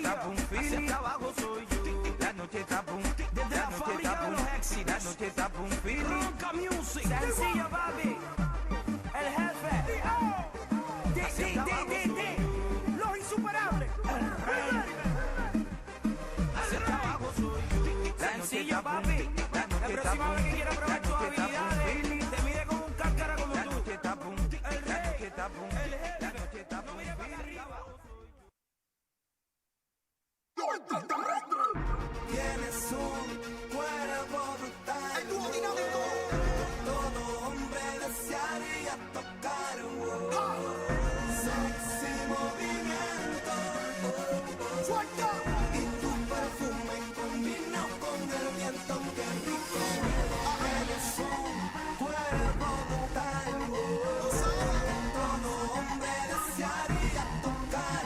tapa un feeling, hacia abajo soy yo. La noche tapa un, desde la fábrica de los éxitos. La noche tapa un feeling. Ronca Music, sencillo papi. El jefe. Los insuperables. Hacia abajo soy yo. Sencillo papi. La próxima vez que quiera probar tus habilidades, te mide con un cáscara como tú. La noche tapa un, el rey, la noche tapa un, el jefe. La noche tapa un feeling. Tienes un cuerpo brutal. El dúo dinámico. Todo hombre desearía tocar. Sexy movimiento. Suelta. Y tu perfume combina con el viento. Qué rico. Tienes un cuerpo brutal. Todo hombre desearía tocar.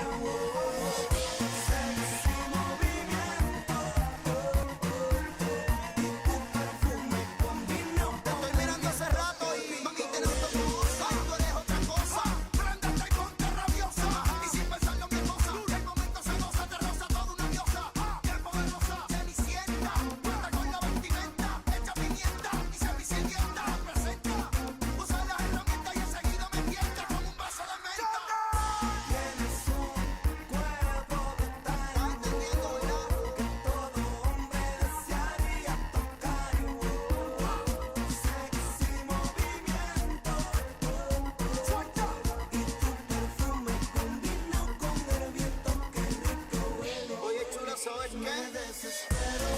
¿Sabes qué? Me desespero,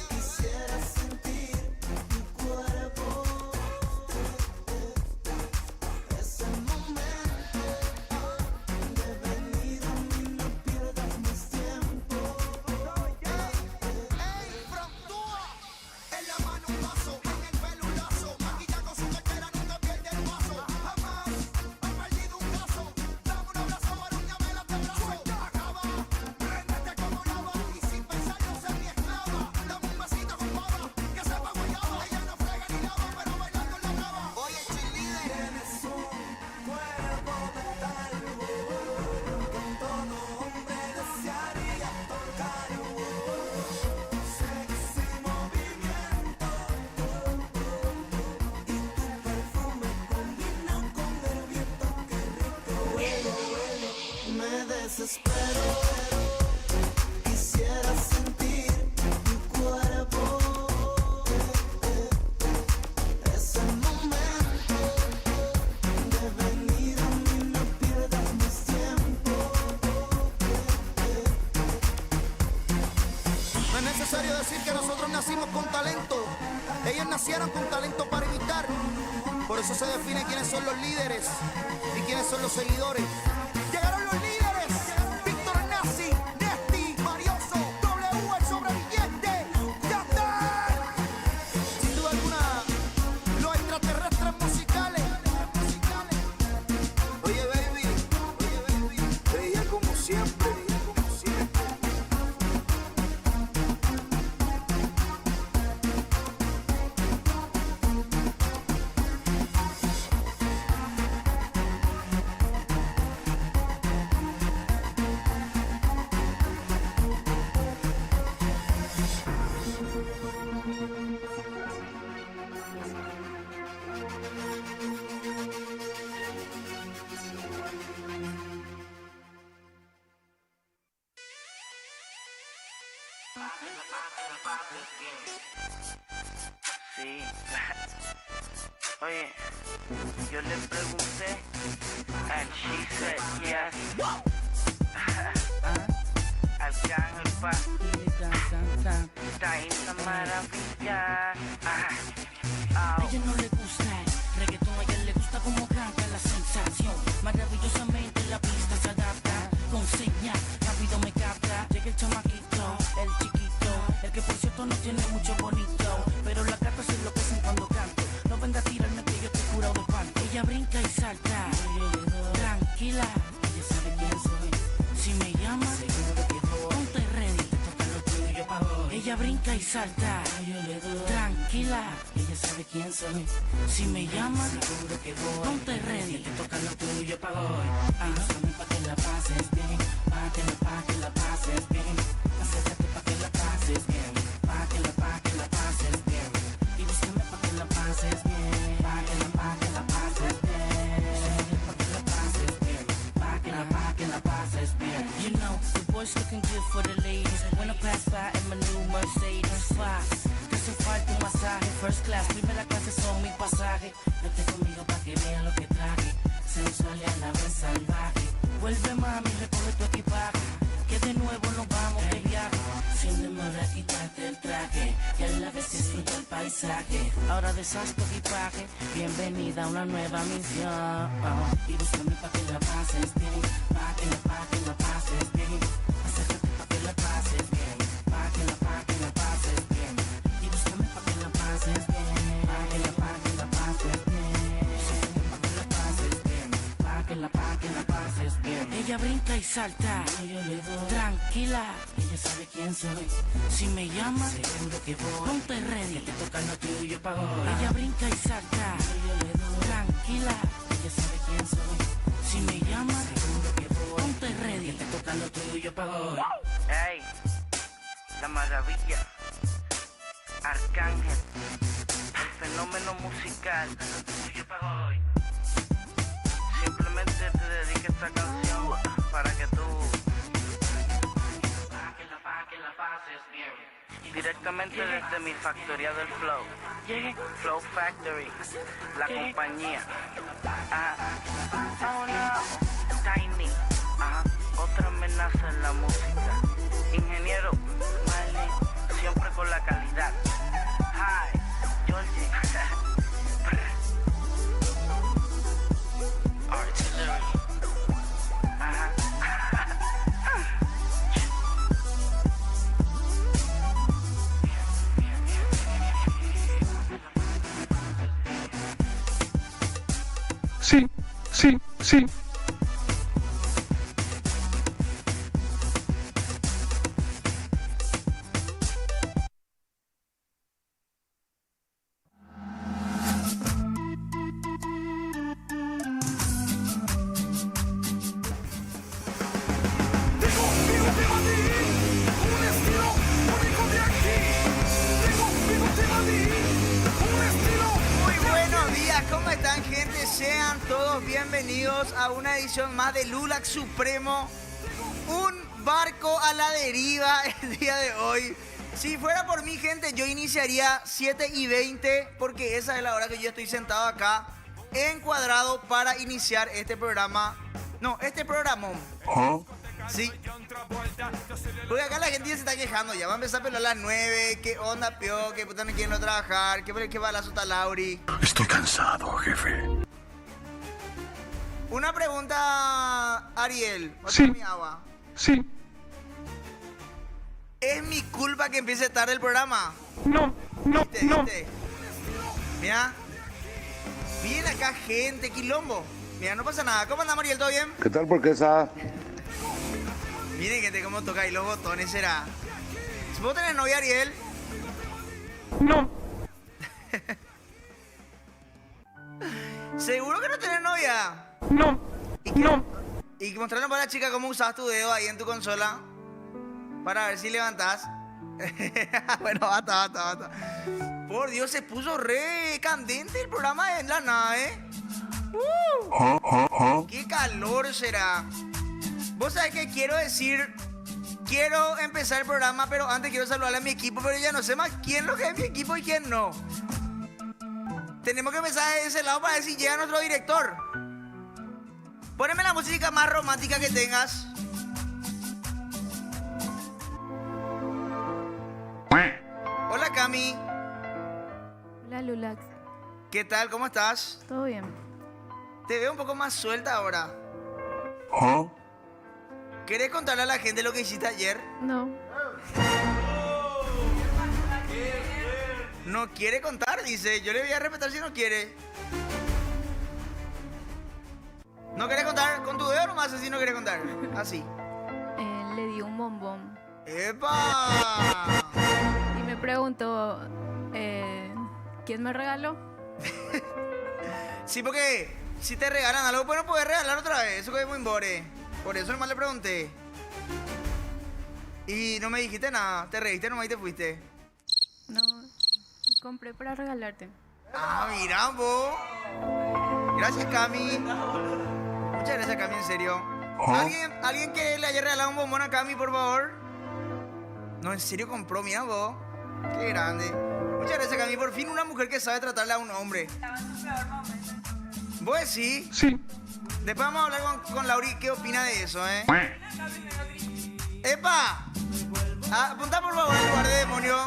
quisiera sentir tu cuerpo. Es el momento de venir a mí, no pierdas más tiempo. ¡Ey, frontúa! En la mano un vaso, en el pelo un lazo. Maquilla con su cartera, nunca pierde el paso. Jamás ha perdido un caso. Dame un abrazo, arúñame el antebrazo. Acaba. Como lava y sin pensarlo ser mi esclava. Dame un besito con baba, que sepa guayaba. Ella no frega ni lava, pero bailando la graba. Oye, cheerleader, Tienes un cuerpo brutal que todo hombre desearía tocar. Sexy movimiento y tu perfume combina con el viento. Qué rico. Me desespero. Quisiera sentir tu cuerpo. Es el momento de venir a mí, no pierdas más tiempo. no es necesario decir que nosotros nacimos con talento. Ellos nacieron con talento para imitar. Por eso se define quiénes son los líderes y quiénes son los seguidores. Llegaron los líderes. Víctor Nazi, Nesti, Marioso, W, el sobreviviente. ¡Ya están! Sin duda alguna, los extraterrestres musicales. Oye, baby, ella como siempre. Sí. Oye, yo le pregunté and she said yes. Arcángel pa, está en la maravilla. A ella no le gusta el reggaetón, a ella le gusta como canta la sensación. Maravillosamente la pista se adapta, con señal, rápido me capta. Llega el chamaquito, el chiquito, el que por cierto no tiene mucho bonito, pero las gatas se enloquecen cuando canto. No venga a tirarme que yo estoy curado de espanto. Ella brinca y salta, tranquila, ella sabe quién soy. Si me llama, ponte ready, te toca lo tuyo pa' hoy. Ella brinca y salta, tranquila, ella sabe quién soy. Si me llama, seguro que voy. Ponte ready, te toca lo tuyo pa' hoy. Pa' que la la pases bien, pa' que la pases bien. Acércate pa' que la pases bien, pa' que la pases bien. Y búscame pa' que la pases bien, pa' que la pases bien. Pa' que la pases bien, pa' que la pases bien. You know, the boys looking good for the ladies. When I pass by in my new Mercedes Fox. Que se falta un masaje, first class, primera clase son mi pasaje. Vete conmigo pa' que vea lo que traje. Sensual y a la vez salvaje. Vuelve mami, recoge tu equipaje. Que de nuevo nos vamos de viaje. Sin demora quítate el traje. Y a la vez disfruta el paisaje. Ahora deshaz tu equipaje. Bienvenida a una nueva misión. Y búscame pa' que la pases bien. Pa' que la pases bien. Acércate pa' que la pases bien. Pa' que la pases bien. Y búscame pa' que la pases bien. Pa' que la pases bien. Pa' que la pases bien. Pa' que la pases bien. Ella brinca y salta. Y yo le doy. Tranquila. Ella sabe quién soy. Si me llama, seguro que voy. Ponte ready. Que te toca lo tuyo pa' hoy. Ella brinca y salta. Y yo le doy. Tranquila. Ella sabe quién soy. Si me llama, seguro que voy. Ponte ready. Que te toca lo tuyo pa' hoy. Ey, la maravilla, Arcángel, el fenómeno musical, tuyo para hoy. Simplemente te dedico esta canción para que tú, que la pases bien. Directamente desde mi factoría del Flow, Flow Factory, la compañía. Oh no, Tiny, otra amenaza en la música. Ingeniero, Marley, siempre con la calidad. Hi, Georgie. Artillery. Sí, sí, sí. Muy buenos días, ¿cómo están, gente? Sean todos bienvenidos a una edición más de Lulax Supremo. Un barco a la deriva el día de hoy. Si fuera por mí, gente, yo iniciaría 7:20 porque esa es la hora que yo estoy sentado acá, encuadrado para iniciar este programa. No, este programón. Sí. Porque acá la gente ya se está quejando, ya va a empezar a pelar a las 9. ¿Qué onda, pio? ¿Qué puta no quieren no trabajar? ¿Qué balazo está Lauri? Estoy cansado, jefe. Una pregunta, Ariel. Sí. Mi agua. Sí. ¿Es mi culpa que empiece tarde el programa? No, no, ¿Viste? no. ¿Viste? Mira. Viene acá gente, quilombo. Mira, no pasa nada. ¿Cómo anda, Ariel? ¿Todo bien? ¿Qué tal, porquesa? Miren, gente, cómo toca ahí los botones, será. ¿Vos tenés novia, Ariel? No. ¿Seguro que no tenés novia? No. No. Y mostrarle para la chica cómo usas tu dedo ahí en tu consola. Para ver si levantás. Bueno, basta. Por Dios, se puso re candente el programa de la nave. ¡Qué calor será! Vos sabés que quiero decir... Quiero empezar el programa, pero antes quiero saludarle a mi equipo, pero ya no sé más quién lo que es mi equipo y quién no. Tenemos que empezar de ese lado para ver si llega nuestro director. Poneme la música más romántica que tengas. Hola, Cami. Hola, Lulax. ¿Qué tal? ¿Cómo estás? ¿Todo bien? Te veo un poco más suelta ahora. ¿Querés contarle a la gente lo que hiciste ayer? No. No quiere contar, dice. Yo le voy a respetar si no quiere. ¿No querés contar? Con tu dedo nomás, así no querés contar. Así. Le di un bombón. ¡Epa! Y me preguntó, ¿quién me regaló? Sí, porque si te regalan algo, pues no puedes regalar otra vez. Eso que es muy embore. Por eso nomás le pregunté. Y no me dijiste nada, te reíste nomás y te fuiste. No, compré para regalarte. Ah, mira, vos. Gracias, Cami. Muchas gracias, Cami, en serio. ¿Alguien que le haya regalado un bombón a Cami, por favor? No, en serio compró, mira vos. Qué grande. Muchas gracias, Cami. Por fin una mujer que sabe tratarle a un hombre. Estaba en su peor momento. ¿Vos decís? Sí. Después vamos a hablar con Lauri qué opina de eso, ¿eh? ¡Epa! Apunta por favor el lugar de demonio.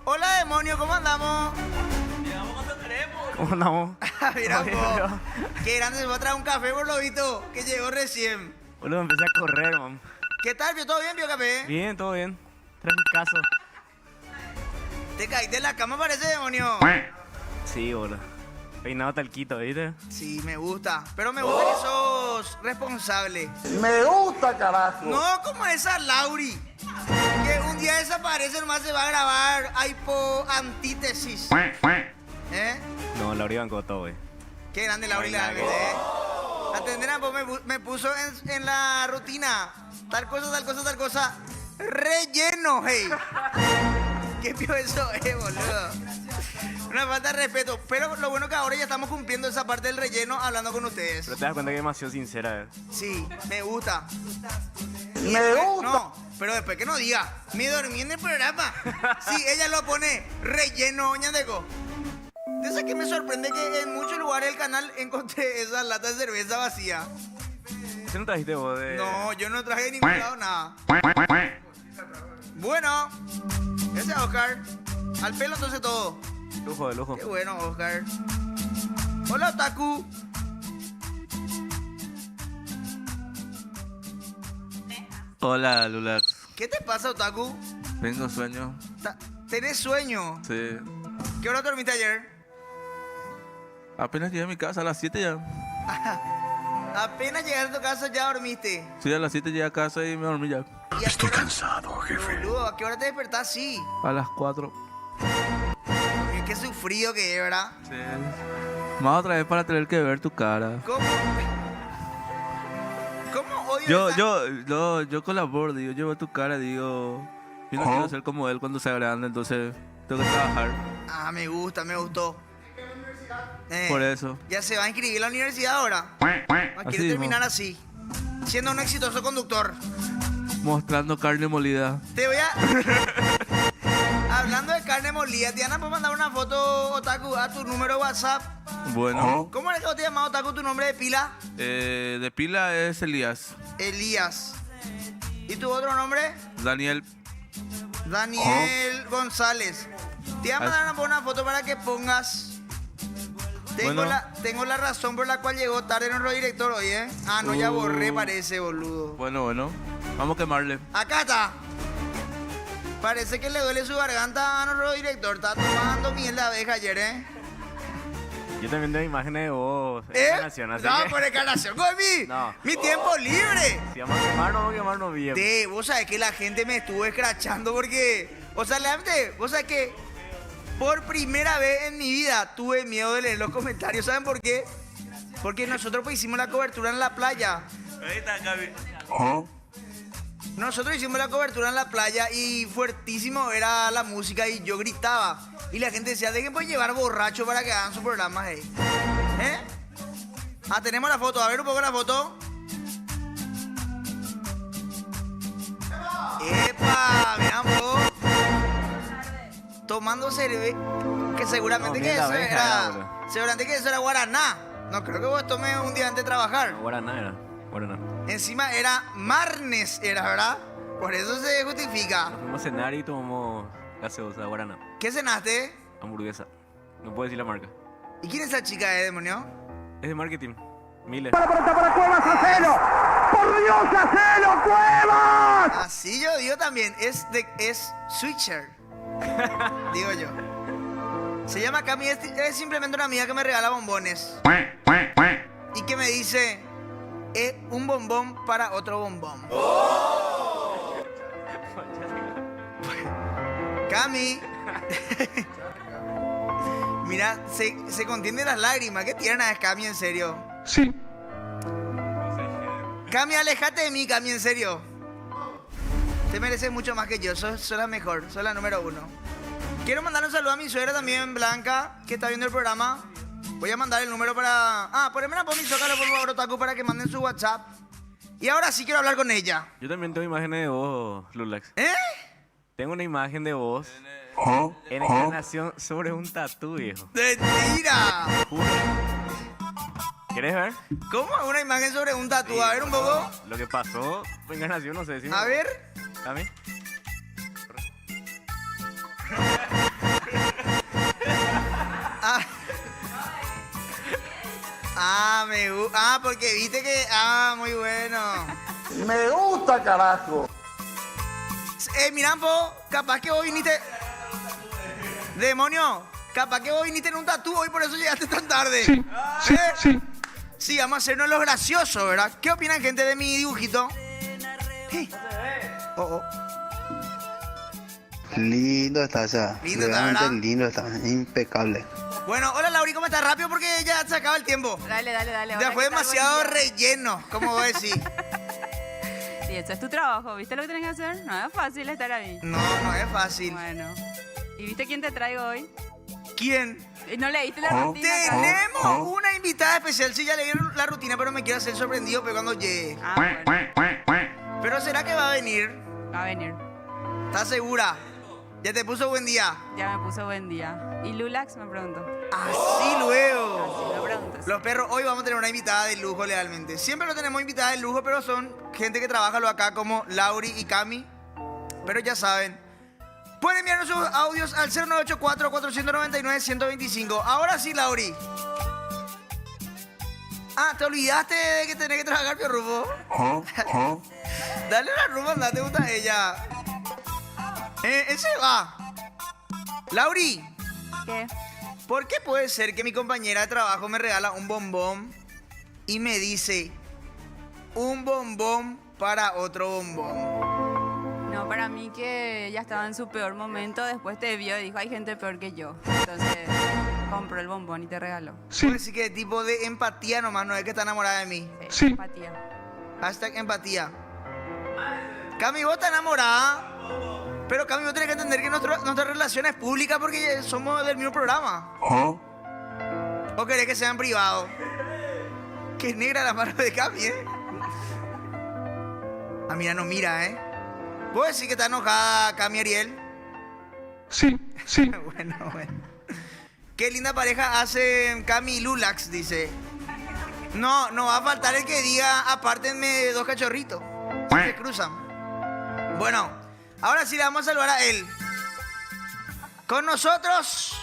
Hola, demonio, ¿cómo andamos? ¿Cómo andamos? Mira vos. Qué grande, se va a traer un café por lo visto, que llegó recién. Boludo, empecé a correr, man. ¿Qué tal, Pio? ¿Todo bien, Pio Café? Bien, todo bien. Traficazo. Te caíste en la cama, parece, demonio. Sí, boludo. Peinado talquito, ¿viste? Sí, me gusta. Pero me gusta que sos responsable. Me gusta, carajo. No como esa Lauri, que un día desaparece, nomás se va a grabar Antítesis. ¿Eh? No, Lauri bancó todo, güey. Qué grande Lauri, la verdad, ¿eh? Atendera, pues me puso en la rutina. Tal cosa. Relleno, hey. ¿Qué pio eso es, boludo? Una falta de respeto. Pero lo bueno que ahora ya estamos cumpliendo esa parte del relleno hablando con ustedes. Pero te das cuenta que es demasiado sincera, Sí, me gusta. Me gusta. No, pero después que no diga, me dormí en el programa. Sí, ella lo pone relleno, ñandeco. De eso que me sorprende que en muchos lugares del canal encontré esas latas de cerveza vacía. ¿Qué no trajiste vos de...? No, yo no traje de ningún lado nada. Bueno, ese es Oscar. Al pelo entonces todo. Lujo de lujo. Qué bueno, Oscar. Hola, Otaku. Hola, Lulax. ¿Qué te pasa, Otaku? Tengo sueño. ¿Tenés sueño? Sí. ¿Qué hora dormiste ayer? Apenas llegué a mi casa a las 7 ya. Apenas llegaste a tu casa ya dormiste. Sí, a las 7 llegué a casa y me dormí ya. ¿Y a Estoy qué hora- cansado, jefe. Boludo, ¿a qué hora te despertás? Sí. A las 4. Qué sufrido que es, ¿verdad? Sí. Más otra vez para tener que ver tu cara. ¿Cómo odio Yo colaboro, digo, yo veo tu cara, digo... Yo no quiero ser como él cuando sea grande, entonces tengo que trabajar. Ah, me gustó. Por eso. Ya se va a inscribir en la universidad ahora. Así Quiere mismo. terminar así. Siendo un exitoso conductor. Mostrando carne molida. Te voy a... Hablando de carne molida, Diana, ¿puedes mandar una foto, Otaku, a tu número de WhatsApp? Bueno. ¿Cómo es que te llamas, Otaku, tu nombre de pila? De pila es Elías. Elías. ¿Y tu otro nombre? Daniel. Daniel González. Te voy a mandar una foto para que pongas. Bueno. Tengo la razón por la cual llegó tarde nuestro director hoy, ¿eh? Ah, no, ya borré, parece, boludo. Bueno. Vamos a quemarle. Acá está. Parece que le duele su garganta a nuestro director. Está tomando miel de abeja ayer, ¿eh? Yo también tengo imágenes de vos. ¿Eh? Encarnación, así No, que... por encarnación, Gomi. No. Mi tiempo libre. Si vamos a quemarnos bien. Vos sabés que la gente me estuvo escrachando porque... O sea, realmente, vos sabés que por primera vez en mi vida tuve miedo de leer los comentarios. ¿Saben por qué? Porque nosotros pues hicimos la cobertura en la playa. Ahí está, Gaby. Nosotros hicimos la cobertura en la playa y fuertísimo era la música y yo gritaba. Y la gente decía, dejen pues llevar borracho para que hagan su programa ahí. ¿Eh? Ah, tenemos la foto. A ver un poco la foto. ¡Epa! Vean vos. Tomando cerveza. Que seguramente No, que miel de eso abeja era... era, boludo. Seguramente que eso era guaraná. No creo que vos tomes un día antes de trabajar. No, Guaraná era. Guaraná. Encima era Marnes, era, ¿verdad? Por eso se justifica. Fuimos a cenar y tomamos gaseosa, Guaraná. ¿Qué cenaste? Hamburguesa. No puedo decir la marca. ¿Y quién es esa chica, demonio? Es de marketing. Miles. ¡Para Cuevas, hacelo! ¡Por Dios, hacelo, Cuevas! Así yo digo también. Es switcher. Digo yo. Se llama Cami. Es simplemente una amiga que me regala bombones. Y que me dice... Es un bombón para otro bombón. Cami. Mira, se contienen las lágrimas. ¿Qué tierna es Cami, en serio? Sí. Cami, alejate de mí, Cami, en serio. Te mereces mucho más que yo, sos la mejor, sos la número 1. Quiero mandar un saludo a mi suegra también, Blanca, que está viendo el programa. Voy a mandar el número para... poneme la mi zócalo, por favor, Otaku, para que manden su WhatsApp. Y ahora sí quiero hablar con ella. Yo también tengo imágenes de vos, Lulax. ¿Eh? Tengo una imagen de vos en encarnación sobre un tatú, viejo. ¡Mentira! ¿Quieres ver? ¿Cómo? Una imagen sobre un tatu. A ver un poco. Lo que pasó fue encarnación, no sé si... A ver. ¿A mí? Porque viste que... muy bueno. Me gusta, carajo. Mirampo, capaz que vos viniste... Demonio, capaz que vos viniste en un tatú hoy, por eso llegaste tan tarde. Sí. Sí, vamos a hacernos los graciosos, ¿verdad? ¿Qué opinan, gente, de mi dibujito? Lindo está, Lindo está, realmente ¿verdad? lindo está, impecable. Bueno, hola, Lauri, ¿cómo estás? Rápido porque ya se acaba el tiempo. Dale. Ya fue demasiado relleno, como vos decís. Sí, eso es tu trabajo. ¿Viste lo que tenés que hacer? No es fácil estar ahí. No es fácil. Bueno. ¿Y viste quién te traigo hoy? ¿Quién? ¿No leíste la rutina? Tenemos una invitada especial. Sí, ya leí la rutina, pero me quiero hacer sorprendido pero cuando llegue. Bueno. ¿Pero será que va a venir? Va a venir. ¿Estás segura? ¿Ya te puso buen día? Ya me puso buen día. ¿Y Lulax? Me preguntó. Así luego. Así me preguntas. Los perros, hoy vamos a tener una invitada de lujo legalmente. Siempre lo tenemos invitada de lujo, pero son gente que trabaja lo acá como Lauri y Cami. Pero ya saben. Pueden enviarnos sus audios al 0984-499-125. Ahora sí, Lauri. ¿Te olvidaste de que tenés que trabajar, Pio Rufo? Dale la Rufo, anda, te gusta ella. Ese va. Lauri. ¿Qué? ¿Por qué puede ser que mi compañera de trabajo me regala un bombón y me dice un bombón para otro bombón? No, para mí que ella estaba en su peor momento, después te vio y dijo, hay gente peor que yo. Entonces compró el bombón y te regaló. Puede decir que tipo de empatía nomás, no es que está enamorada de mí. Sí. Empatía. Hashtag empatía. Cami, vos estás enamorada, pero Cami, vos tenés que entender que nuestra relación es pública porque somos del mismo programa. ¿O querés que sea en privado? Que negra la mano de Cami, ¿eh? Mira, no mira, ¿eh? ¿Puedo decir que está enojada Cami Ariel? Sí. Bueno. Qué linda pareja hacen Cami y Lulax, dice. No va a faltar el que diga, apártenme 2 cachorritos. Se cruzan. Bueno, ahora sí le vamos a saludar a él. Con nosotros,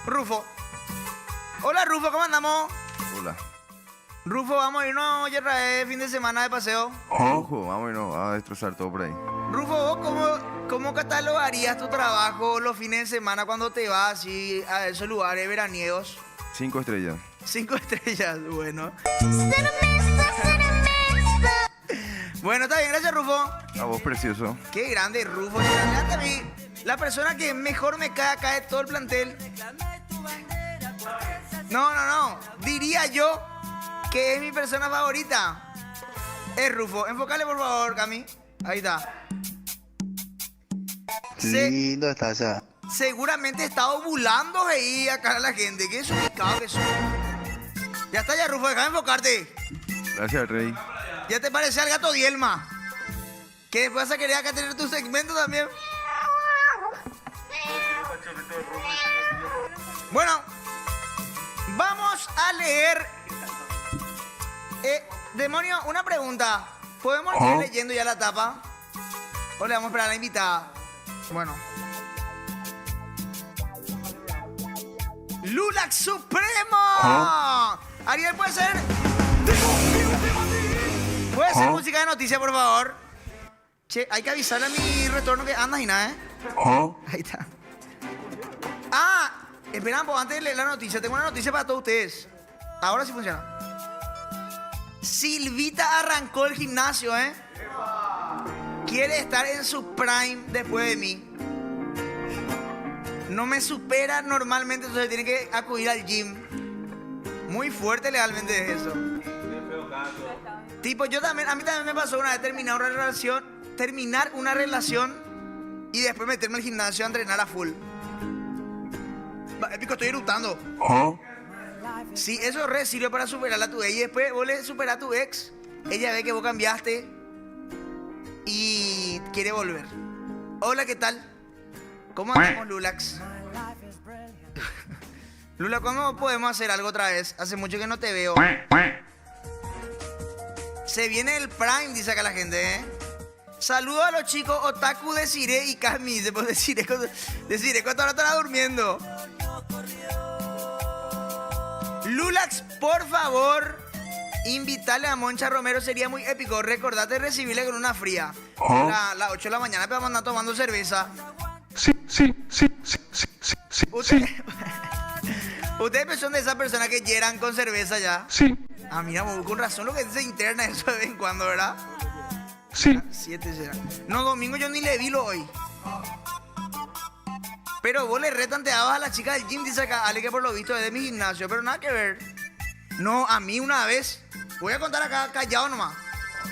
Rufo. Hola, Rufo, ¿cómo andamos? Hola. Rufo, vamos a irnos ya fin de semana de paseo. Ojo, vamos a destrozar todo por ahí. Rufo, ¿vos cómo catalogarías tu trabajo los fines de semana cuando te vas así a esos lugares veraniegos? 5 estrellas. 5 estrellas, bueno. Bueno, está bien, gracias, Rufo. A vos, precioso. Qué grande, Rufo. Adelante a mí. La persona que mejor me cae acá de todo el plantel. No. Diría yo que es mi persona favorita. Es Rufo. Enfócale, por favor, Cami. Ahí está. Lindo está, Seguramente está ovulando ahí acá a la gente. Qué desubicado que son. Ya está ya, Rufo. Déjame enfocarte. Gracias, Rey. Ya te parece al gato Dielma. Que después vas a querer acá tener tu segmento también. Bueno, vamos a leer. Demonio, una pregunta. ¿Podemos ir leyendo ya la tapa? ¿O le vamos a esperar a la invitada? Bueno. ¡Lulax Supremo! Ariel, ¿puede ser? ¿Puede ser música de noticia, por favor? Che, hay que avisarle a mi retorno que andas y nada, ¿eh? Ahí está. Esperan, pues antes de leer la noticia, tengo una noticia para todos ustedes. Ahora sí funciona. Silvita arrancó el gimnasio, ¿eh? Quiere estar en su prime después de mí. No me supera normalmente, entonces tiene que acudir al gym. Muy fuerte legalmente es eso. Tipo, yo también, a mí también me pasó una vez terminar una relación y después meterme al gimnasio a entrenar a full. Épico, estoy eructando. Sí, eso re sirve para superar a tu ex. Y después vos le superás a tu ex, ella ve que vos cambiaste y quiere volver. Hola, ¿qué tal? ¿Cómo andamos, Lulax? Lula, ¿cuándo podemos hacer algo otra vez? Hace mucho que no te veo. Se viene el Prime, dice acá la gente, ¿eh? Saludos a los chicos Otaku, Desiree y Cami. Desiree, ¿cuánto hora estará durmiendo? Lulax, por favor, invítale a Moncha Romero, sería muy épico. Recordate recibirle con una fría. A las 8 de la mañana te vamos a andar tomando cerveza. Sí. ¿Ustedes son de esas personas que llegan con cerveza ya? Sí. Ah, mira, con razón lo que se interna eso de vez en cuando, ¿verdad? Sí. 7 será. No, domingo yo ni le vi lo hoy. Pero vos le retanteabas a la chica del gym, dice acá, Ale, que por lo visto es de mi gimnasio, pero nada que ver. No, a mí una vez, voy a contar acá callado nomás.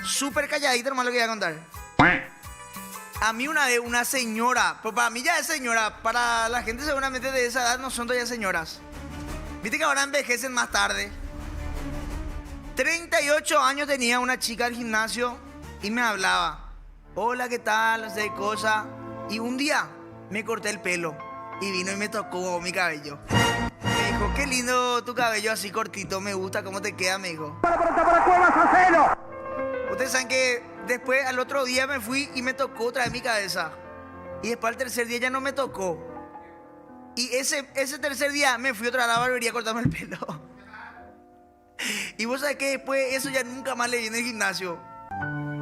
Súper calladito nomás lo que voy a contar. A mí una vez una señora, pues para mí ya es señora, para la gente seguramente de esa edad no son todavía señoras. Viste que ahora envejecen más tarde. 38 años tenía una chica del gimnasio y me hablaba. Hola, ¿qué tal? No sé qué cosa. Y un día me corté el pelo y vino y me tocó mi cabello. Me dijo, qué lindo tu cabello así cortito, me gusta cómo te queda, me dijo. Ustedes saben que después al otro día me fui y me tocó otra vez mi cabeza. Y después al tercer día ya no me tocó. Y ese tercer día me fui otra vez a la barbería a cortarme el pelo. Y vos sabés que después eso ya nunca más le vi en el gimnasio.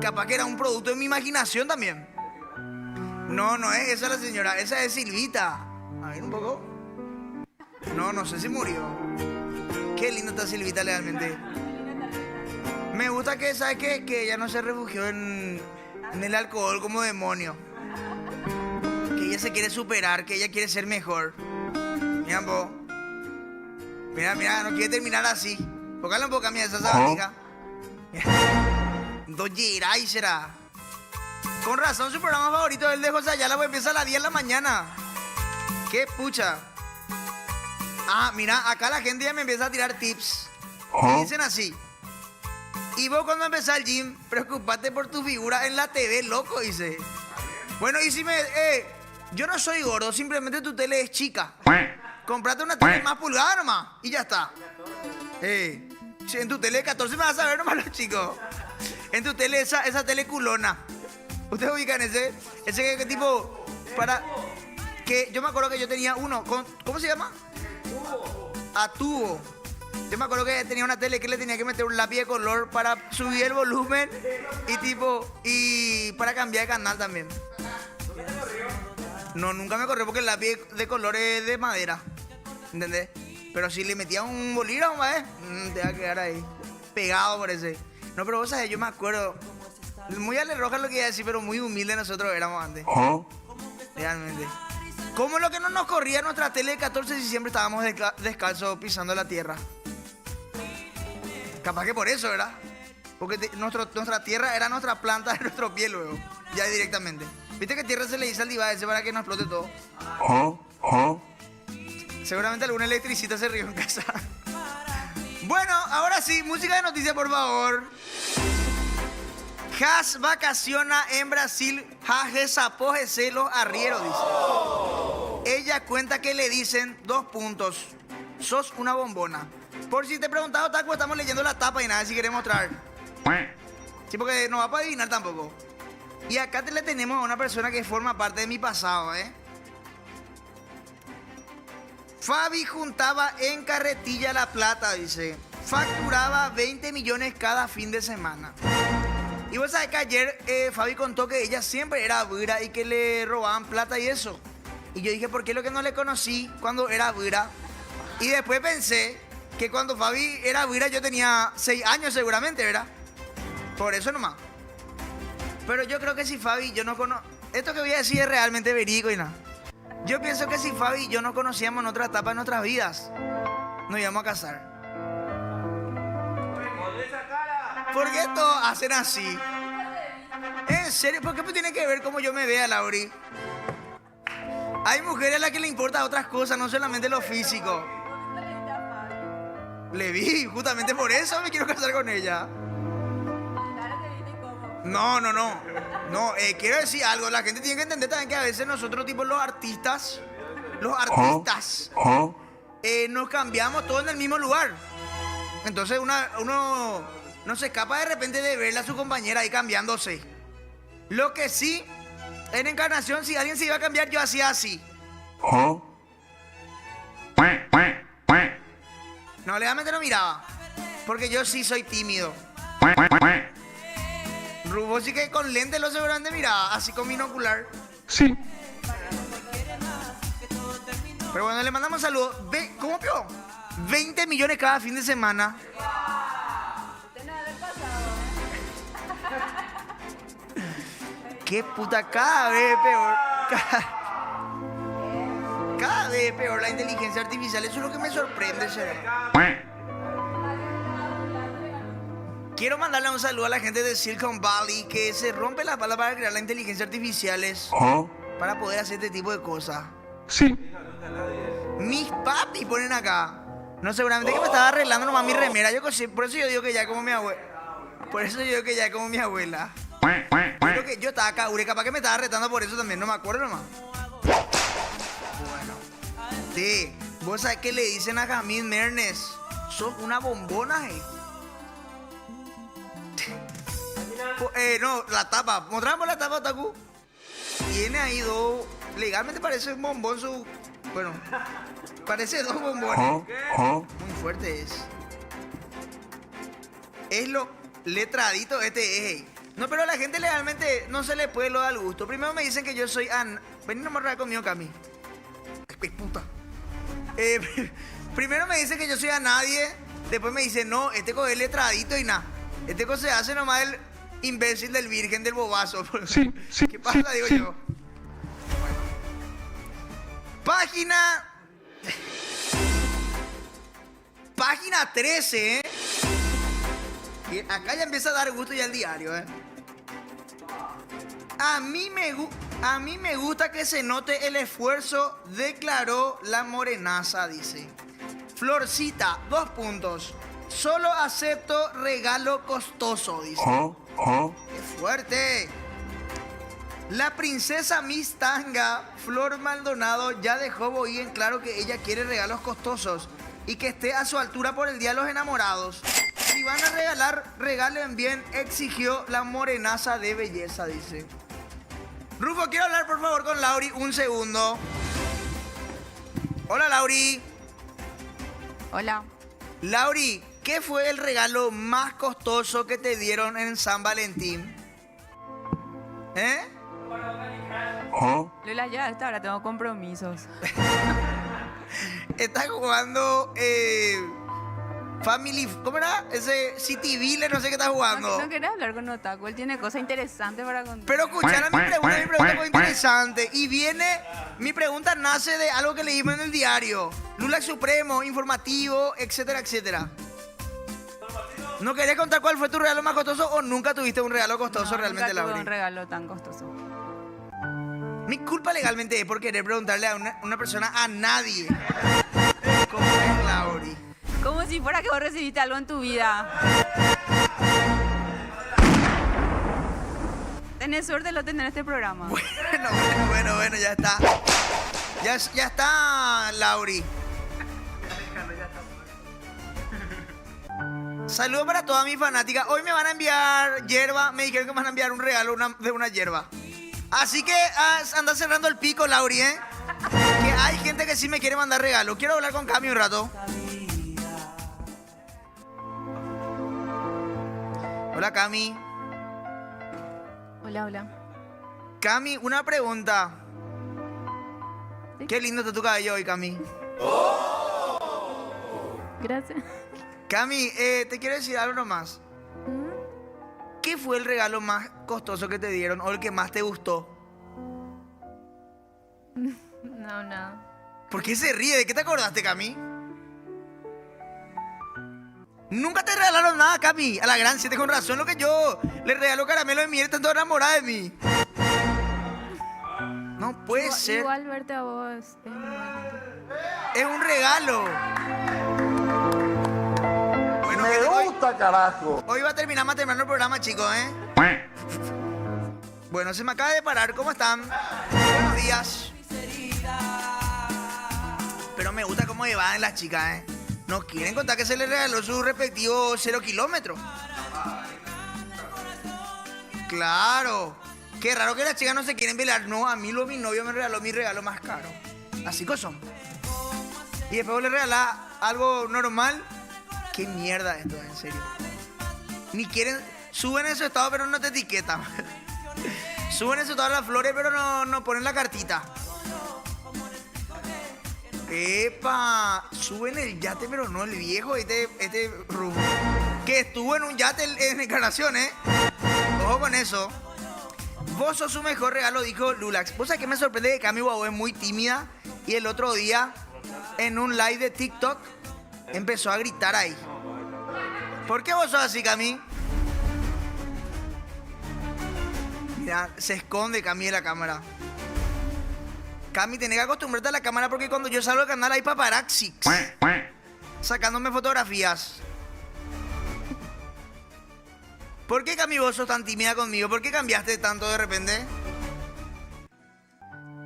Capaz que era un producto de mi imaginación también. No es esa la señora, esa es Silvita. A ver un poco. No sé si murió. Qué linda está Silvita realmente. Me gusta que, ¿sabes qué? Que ella no se refugió en el alcohol como demonio. Que ella se quiere superar, que ella quiere ser mejor. Mira, vos. Mira, no quiere terminar así. Póngale un poco a mí esa sabatica. Doyeray será. Con razón, su programa favorito es el de José Ayala, pues empieza a las 10 de la mañana. Qué pucha. Ah, mira, acá la gente ya me empieza a tirar tips. Y dicen así. Y vos cuando empezás el gym, preocupate por tu figura en la TV, loco, dice. Bueno, y si yo no soy gordo, simplemente tu tele es chica. Comprate una tele más pulgada nomás y ya está. Si en tu tele de 14 me vas a ver nomás los chicos. En tu tele, esa tele culona. ¿Ustedes ubican ese que tipo, para... que yo me acuerdo que yo tenía uno, ¿cómo se llama? A tubo. Yo me acuerdo que tenía una tele que le tenía que meter un lápiz de color para subir el volumen y para cambiar de canal también. No, nunca me corrió porque el lápiz de color es de madera, ¿entendés? Pero si le metía un bolígrafo, te va a quedar ahí, pegado por ese. No, pero vos sabés, yo me acuerdo, muy ale roja lo que iba a decir, pero muy humilde nosotros éramos antes. Realmente. ¿Cómo lo que no nos corría nuestra tele de 14 si siempre estábamos descalzos pisando la tierra? Capaz que por eso, ¿verdad? Porque nuestra tierra era nuestra planta de nuestro pie luego, ya directamente. ¿Viste que tierra se le dice al diva ese para que no explote todo? Seguramente algún electricista se rió en casa. Bueno, ahora sí, música de noticias, por favor. Has vacaciona en Brasil, japose los arrieros, dice. Ella cuenta que le dicen 2 puntos. Sos una bombona. Por si te he preguntado, Taco, estamos leyendo la tapa y nada, si querés mostrar. Sí, porque no va para adivinar tampoco. Y acá le tenemos a una persona que forma parte de mi pasado, Fabi juntaba en carretilla la plata, dice. Facturaba 20 millones cada fin de semana. Y vos sabés que ayer Fabi contó que ella siempre era buira y que le robaban plata y eso. Y yo dije, ¿por qué lo que no le conocí cuando era buira? Y después pensé que cuando Fabi era buira yo tenía 6 años seguramente, ¿verdad? Por eso nomás. Pero yo creo que si Fabi yo no conozco... Esto que voy a decir es realmente verídico y nada. Yo pienso que si Fabi y yo no conocíamos en otra etapa de nuestras vidas, nos íbamos a casar. ¿Por qué todos hacen así? ¿En serio? ¿Por qué tiene que ver cómo yo me vea, Lauri? Hay mujeres a las que le importan otras cosas, no solamente lo físico. Le vi, justamente por eso me quiero casar con ella. No. No, quiero decir algo. La gente tiene que entender también que a veces nosotros, tipo los artistas, nos cambiamos todos en el mismo lugar. Entonces uno no se escapa de repente de verla a su compañera ahí cambiándose. Lo que sí, en Encarnación, si alguien se iba a cambiar, yo hacía así. No, legalmente no miraba. Porque yo sí soy tímido. Rubo sí que con lente lo seguramente miraba, así con binocular. Sí. Pero bueno, le mandamos saludos. ¿Cómo vio? 20 millones cada fin de semana. Qué puta, cada vez peor. Cada vez peor la inteligencia artificial. Eso es lo que me sorprende, será. Quiero mandarle un saludo a la gente de Silicon Valley que se rompe la pala para crear la inteligencia artificial para poder hacer este tipo de cosas. Sí. Mis papis ponen acá. No, seguramente que me estaba arreglando nomás mi remera. Por eso yo digo que ya es como mi abuela. Por eso yo digo que ya es como mi abuela. Creo que yo estaba acá, capaz que me estaba retando por eso también. No me acuerdo nomás. Bueno. Sí. ¿Vos sabés qué le dicen a Jamil Mernes? Sos una bombona, no, la tapa. Mostramos la tapa, Taku. Tiene ahí dos. Legalmente parece un bombón su. Bueno, parece dos bombones. Muy fuerte es. Es lo letradito este es. No, pero a la gente legalmente no se le puede lo dar gusto. Primero me dicen que yo soy Vení nomás a conmigo, Cami. Es puta. Primero me dicen que yo soy a nadie. Después me dicen, no, este co es letradito y nada. Este co se hace nomás el imbécil del virgen del bobazo. Sí. ¿Qué pasa? Digo yo. Página 13, ¿eh? Y acá ya empieza a dar gusto ya el diario, ¿eh? A mí me gusta que se note el esfuerzo, declaró la morenaza, dice. Florcita, 2 puntos. Solo acepto regalo costoso, dice. ¡Qué fuerte! La princesa Miss Tanga, Flor Maldonado, ya dejó muy en claro que ella quiere regalos costosos y que esté a su altura por el Día de los Enamorados. Si van a regalar, regalen bien, exigió la morenaza de belleza, dice. Rufo, quiero hablar por favor con Lauri un segundo. Hola, Lauri. Hola. Lauri, ¿qué fue el regalo más costoso que te dieron en San Valentín? Lola, ya a esta hora tengo compromisos. Estás jugando Family... ¿Cómo era? Ese Cityville, no sé qué estás jugando. No querés hablar con Otaku, él tiene cosas interesantes para contar. Pero escuchar mi pregunta es muy interesante. Y viene... Mi pregunta nace de algo que leímos en el diario. Lula Supremo, informativo, etcétera, etcétera. ¿No querés contar cuál fue tu regalo más costoso o nunca tuviste un regalo costoso realmente, Lauri? Nunca tuve un regalo tan costoso. Mi culpa legalmente es por querer preguntarle a una persona, a nadie, cómo es Lauri. Como si fuera que vos recibiste algo en tu vida. Tenés suerte de no tener este programa. Bueno, ya está. Ya está, Lauri. Saludos para todas mis fanáticas. Hoy me van a enviar hierba. Me dijeron que me van a enviar un regalo de una hierba. Así que anda cerrando el pico, Lauri, ¿eh? Que hay gente que sí me quiere mandar regalo. Quiero hablar con Cami un rato. Hola, Cami. Hola. Cami, una pregunta. ¿Sí? Qué lindo está tu cabello hoy, Cami. Gracias. Cami, te quiero decir algo nomás. ¿Qué fue el regalo más costoso que te dieron o el que más te gustó? No, nada. ¿Por qué se ríe? ¿De qué te acordaste, Cami? Nunca te regalaron nada, Cami. A la gran 7 con razón lo que yo le regalo caramelo de miel, tanto enamorada de mí. No puede ser. Igual verte a vos Es un regalo. Bueno, Me gusta, carajo. hoy va a terminar más temprano el programa, chicos, ¿eh? Bueno, se me acaba de parar. ¿Cómo están? Buenos días. Pero me gusta cómo llevan las chicas, ¿eh? No quieren contar que se les regaló su respectivo 0 kilómetros. Claro. Qué raro que las chicas no se quieren velar. No, a mí mi novio me regaló mi regalo más caro. Así que son. Y después vos le regalás algo normal. Qué mierda esto, en serio. Ni quieren... Suben en su estado, pero no te etiquetan. Suben en su estado las flores, pero no ponen la cartita. ¡Epa! Suben el yate, pero no el viejo, este rubro. Que estuvo en un yate en Encarnación, ¿eh? Ojo con eso. Vos sos su mejor regalo, dijo Lulax. ¿Vos sabés que me sorprende que Cami Guau es muy tímida? Y el otro día, en un live de TikTok, empezó a gritar ahí. ¿Por qué vos sos así, Cami? Mira, se esconde Cami de la cámara. Cami, tenés que acostumbrarte a la cámara porque cuando yo salgo del canal hay paparazzi sacándome fotografías. ¿Por qué, Cami, vos sos tan tímida conmigo? ¿Por qué cambiaste tanto de repente?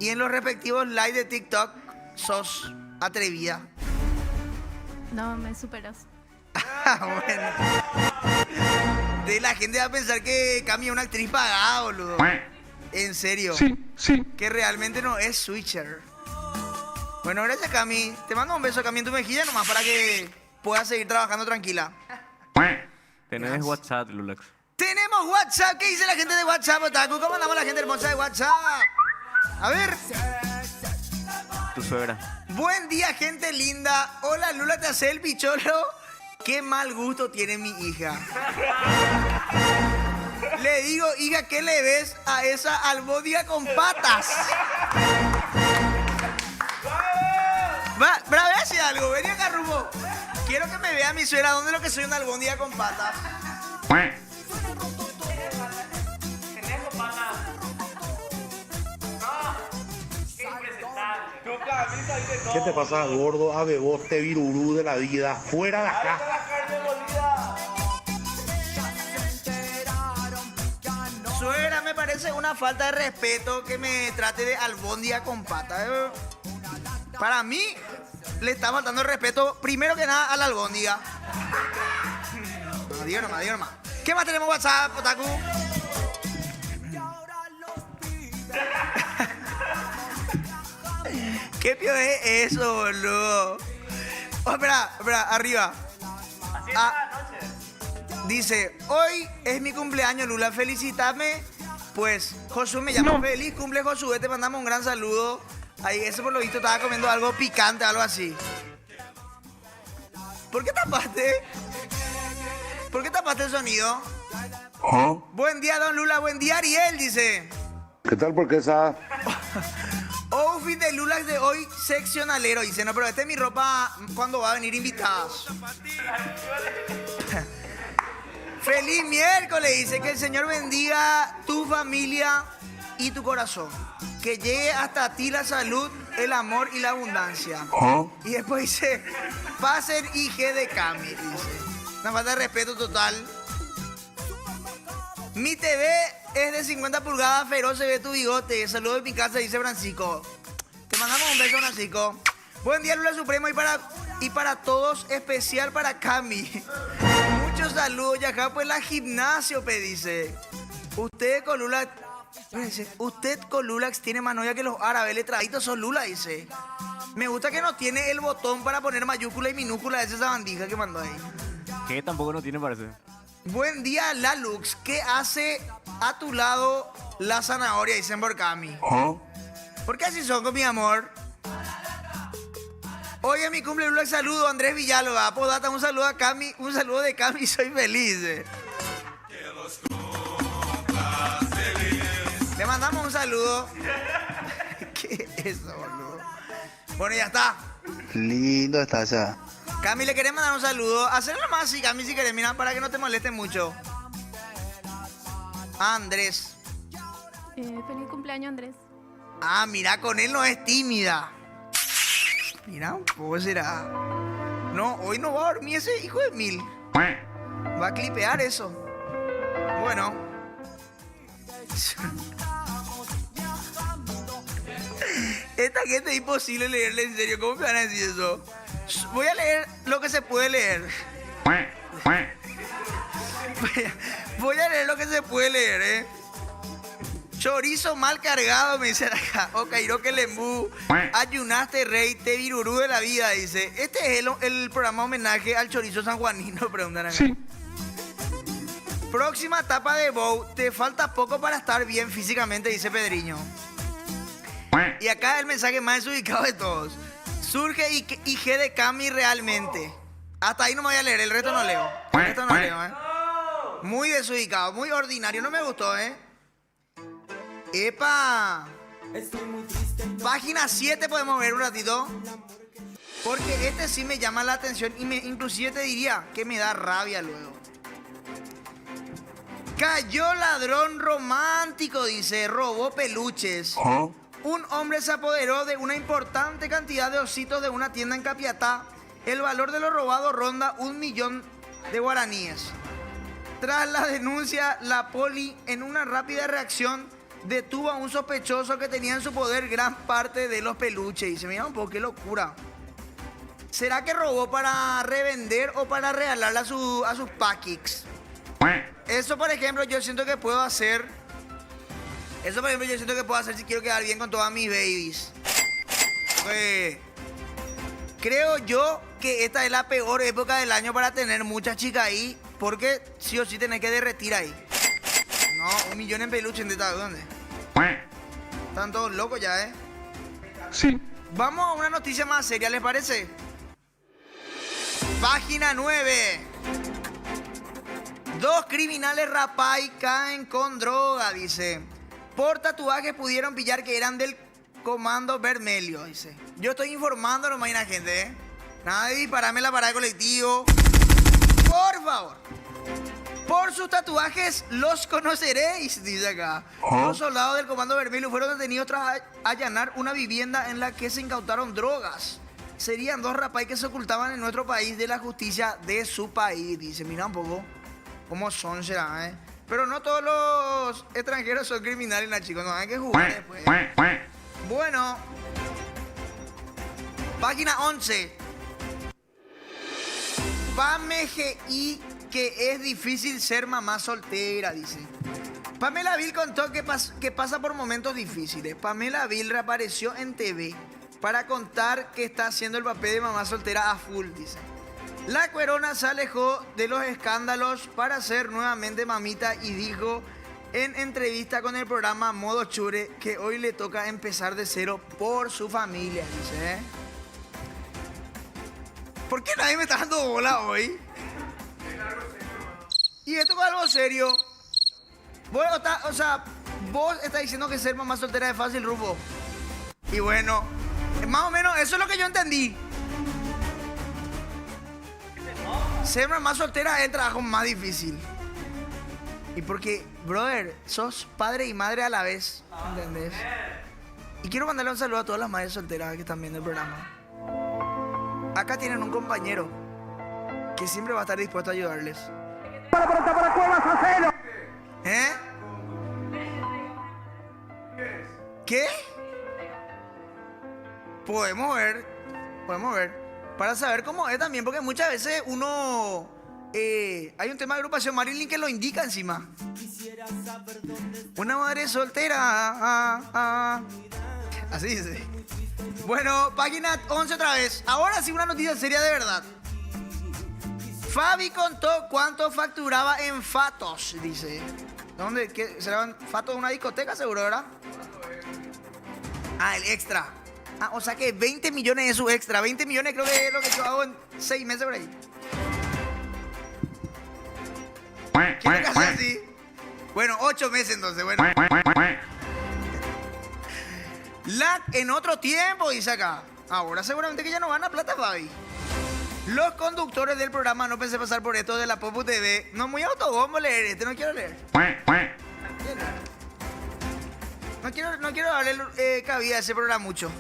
Y en los respectivos live de TikTok sos atrevida. No, me superas. Bueno. De la gente va a pensar que Cami es una actriz pagada, boludo. En serio. Sí. Que realmente no es switcher. Bueno, gracias, Cami. Te mando un beso, Cami, en tu mejilla nomás para que puedas seguir trabajando tranquila. Tenés WhatsApp, Lulax. Tenemos WhatsApp. ¿Qué dice la gente de WhatsApp, Otaku? ¿Cómo andamos la gente hermosa de WhatsApp? A ver. Tu suegra. Buen día, gente linda. Hola, Lula, ¿te hace el picholo? Qué mal gusto tiene mi hija. Le digo, hija, ¿qué le ves a esa albóndiga con patas? Pero a ver si algo. Vení acá, Rumbo. Quiero que me vea mi suegra. ¿Dónde es lo que soy una albóndiga con patas? ¿Qué te pasa, gordo? A bebote virurú de la vida. Fuera de acá. Suegra, me parece una falta de respeto que me trate de albóndiga con patas. Para mí, le está faltando el respeto, primero que nada, a la albóndiga. Adiós nomás. ¿Qué más tenemos en WhatsApp, Otaku? ¿Qué pio es eso, boludo? Oh, espera, arriba. Dice, hoy es mi cumpleaños, Lula, felicítame. Pues, Josué me llama. Feliz cumple, Josué, te mandamos un gran saludo. Ahí, ese por lo visto estaba comiendo algo picante, algo así. ¿Por qué tapaste? ¿Por qué tapaste el sonido? Buen día, don Lula, buen día, Ariel, dice. ¿Qué tal? ¿Por qué esa? Outfit de Lulax de hoy, seccionalero. Dice, no, pero esta es mi ropa cuando va a venir invitados. Feliz miércoles, dice, que el Señor bendiga tu familia y tu corazón. Que llegue hasta ti la salud, el amor y la abundancia. Y después dice, pasen IG de Cami, dice. Una falta de respeto total. Mi TV es de 50 pulgadas, feroz, se ve tu bigote. Saludos de mi casa, dice Francisco. Te mandamos un beso, Francisco. Buen día, Lula Supremo, y para todos, especial para Cami. Muchos saludos, y acá pues la gimnasio, dice. Usted con Lulax tiene más novia que los árabes, letraditos son Lula, dice. Me gusta que no tiene el botón para poner mayúscula y minúscula de esa sabandija que mandó ahí. Que tampoco no tiene, parece. Buen día, Lalux. ¿Qué hace a tu lado la zanahoria? Dicen por Cami. ¿Por qué así son con mi amor? Hoy es mi cumple, Lulax, saludo, Andrés Villalba. Podata, un saludo a Cami, un saludo de Cami, soy feliz. Le mandamos un saludo. ¿Qué es eso, boludo? Bueno, ya está. Lindo está ya. Cami, le querés mandar un saludo. Hacerlo nomás así, Cami, si querés, mira, para que no te moleste mucho. Andrés. Feliz cumpleaños, Andrés. Ah, mira, con él no es tímida. Mira, un poco será. No, hoy no va a dormir ese hijo de mil. Va a clipear eso. Bueno. Esta gente es imposible leerle, en serio. ¿Cómo me van a decir eso? Voy a leer lo que se puede leer. Voy a leer lo que se puede leer, ¿eh? Chorizo mal cargado, me dicen acá. O Cairoque Lembú. Ayunaste, rey, te virurú de la vida, dice. Este es el programa homenaje al chorizo sanjuanino, preguntan acá. Sí. Próxima etapa de Bow. Te falta poco para estar bien físicamente, dice Pedriño. Y acá el mensaje más desubicado de todos. Surge IG de Cami realmente. Hasta ahí no me voy a leer, el resto no leo. El resto no leo, ¿eh? Muy desubicado, muy ordinario, no me gustó, ¿eh? ¡Epa! Página 7 podemos ver un ratito. Porque este sí me llama la atención y inclusive te diría que me da rabia luego. Cayó ladrón romántico, dice, robó peluches. Un hombre se apoderó de una importante cantidad de ositos de una tienda en Capiatá. El valor de lo robado ronda 1 millón de guaraníes. Tras la denuncia, la poli, en una rápida reacción, detuvo a un sospechoso que tenía en su poder gran parte de los peluches. Y se mira un poco, qué locura. ¿Será que robó para revender o para regalarle a sus paquix? Eso, por ejemplo, yo siento que puedo hacer. Eso, por ejemplo, yo siento que puedo hacer si quiero quedar bien con todas mis babies. Pues, creo yo que esta es la peor época del año para tener muchas chicas ahí. Porque sí o sí tenés que derretir ahí. No, 1 millón en peluche, ¿dónde? Están todos locos ya, ¿eh? Sí. Vamos a una noticia más seria, ¿les parece? Página 9. 2 criminales rapay caen con droga, dice. Por tatuajes pudieron pillar que eran del Comando Vermelho, dice. Yo estoy informando nomás a la gente, ¿eh? Nada de dispararme la parada de colectivo. Por favor. Por sus tatuajes los conoceréis, dice acá. Los soldados del Comando Vermelho fueron detenidos tras allanar una vivienda en la que se incautaron drogas. Serían 2 rapay que se ocultaban en nuestro país de la justicia de su país, dice. Mira un poco cómo son, será, ¿eh? Pero no todos los extranjeros son criminales, ¿no, chicos? No hay que jugar después. Bueno. Página 11. PAMGI, que es difícil ser mamá soltera, dice. Pamela Vil contó que pasa por momentos difíciles. Pamela Vil reapareció en TV para contar que está haciendo el papel de mamá soltera a full, dice. La cuerona se alejó de los escándalos para ser nuevamente mamita y dijo en entrevista con el programa Modo Chure que hoy le toca empezar de cero por su familia, dice, ¿eh? ¿Por qué nadie me está dando bola hoy? Y esto es algo serio. Vos estás diciendo que ser mamá soltera es fácil, Rufo. Y bueno, más o menos eso es lo que yo entendí. Ser mamá soltera es el trabajo más difícil. Y porque, brother, sos padre y madre a la vez, ¿entendés? Y quiero mandarle un saludo a todas las madres solteras que están viendo el programa. Acá tienen un compañero que siempre va a estar dispuesto a ayudarles. ¿Eh? ¿Qué? Podemos ver. Para saber cómo es también, porque muchas veces uno... hay un tema de agrupación Marilyn que lo indica encima. Una madre soltera. Así dice. Bueno, página 11 otra vez. Ahora sí una noticia seria de verdad. Fabi contó cuánto facturaba en Fatos, dice. ¿Dónde? ¿Qué? ¿Será Fatos de una discoteca seguro, verdad? Ah, el extra. Ah, o sea que 20 millones es su extra. 20 millones creo que es lo que yo hago en 6 meses por ahí. ¿Quién es así? Bueno, 8 meses entonces, bueno. En otro tiempo, dice acá. Ahora seguramente que ya no gana plata, Fabi. Los conductores del programa, no pensé pasar por esto de la Popu TV. No, muy autobombo leer este, no quiero leer. No quiero darle cabida a ese programa mucho.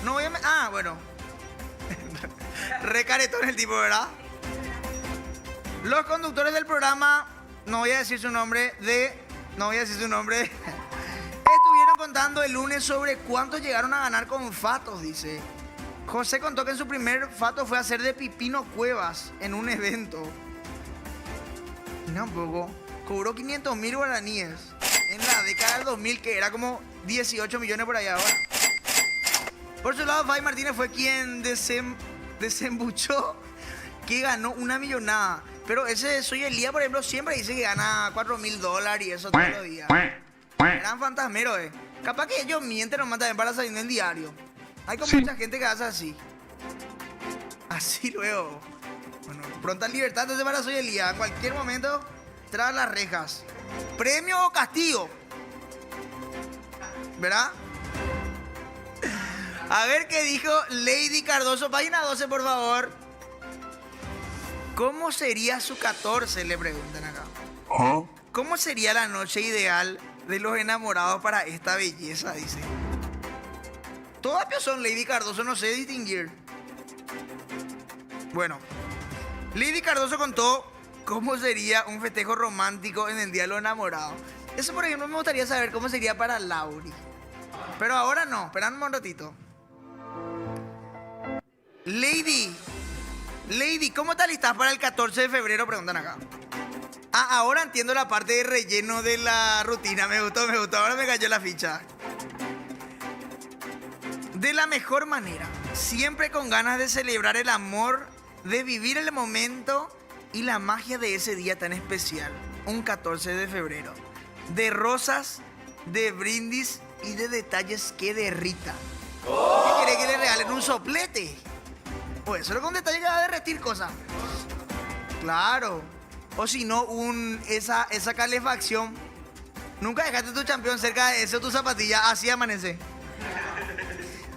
No voy a... Ah, bueno. Recaretón el tipo, ¿verdad? Los conductores del programa, no voy a decir su nombre, estuvieron contando el lunes sobre cuánto llegaron a ganar con Fatos, dice. José contó que en su primer Fato fue a hacer de Pipino Cuevas en un evento. No, un poco. Cobró 500.000 guaraníes en la década del 2000, que era como 18 millones por allá ahora. Por su lado, Fabi Martínez fue quien desembuchó que ganó una millonada. Pero ese Soy Elías, por ejemplo, siempre dice que gana $4.000 y eso todos los días. Gran fantasmero, Capaz que ellos mienten nomás también para salir en el diario. Hay como mucha gente que hace así. Así luego. Bueno, pronta libertad entonces para Soy Elías. En cualquier momento, tras las rejas. ¿Premio o castigo? ¿Verdad? A ver qué dijo Lady Cardoso. Página 12, por favor. ¿Cómo sería su 14? Le preguntan acá. ¿Cómo sería la noche ideal de los enamorados para esta belleza? Dice. Todas son Lady Cardoso, no sé distinguir. Bueno, Lady Cardoso contó cómo sería un festejo romántico en el Día de los Enamorados. Eso, por ejemplo, me gustaría saber cómo sería para Lauri. Pero ahora no, esperadme un ratito. Lady, ¿cómo te alistas para el 14 de febrero? Preguntan acá. Ah, ahora entiendo la parte de relleno de la rutina. Me gustó. Ahora me cayó la ficha. De la mejor manera. Siempre con ganas de celebrar el amor, de vivir el momento y la magia de ese día tan especial. Un 14 de febrero. De rosas, de brindis y de detalles que derritan. ¿Qué quiere que le regalen? ¿Un soplete? Pues solo con detalle que va a derretir cosas. Claro. O si no, esa calefacción. Nunca dejaste tu campeón cerca de eso, tu zapatilla, así amanece.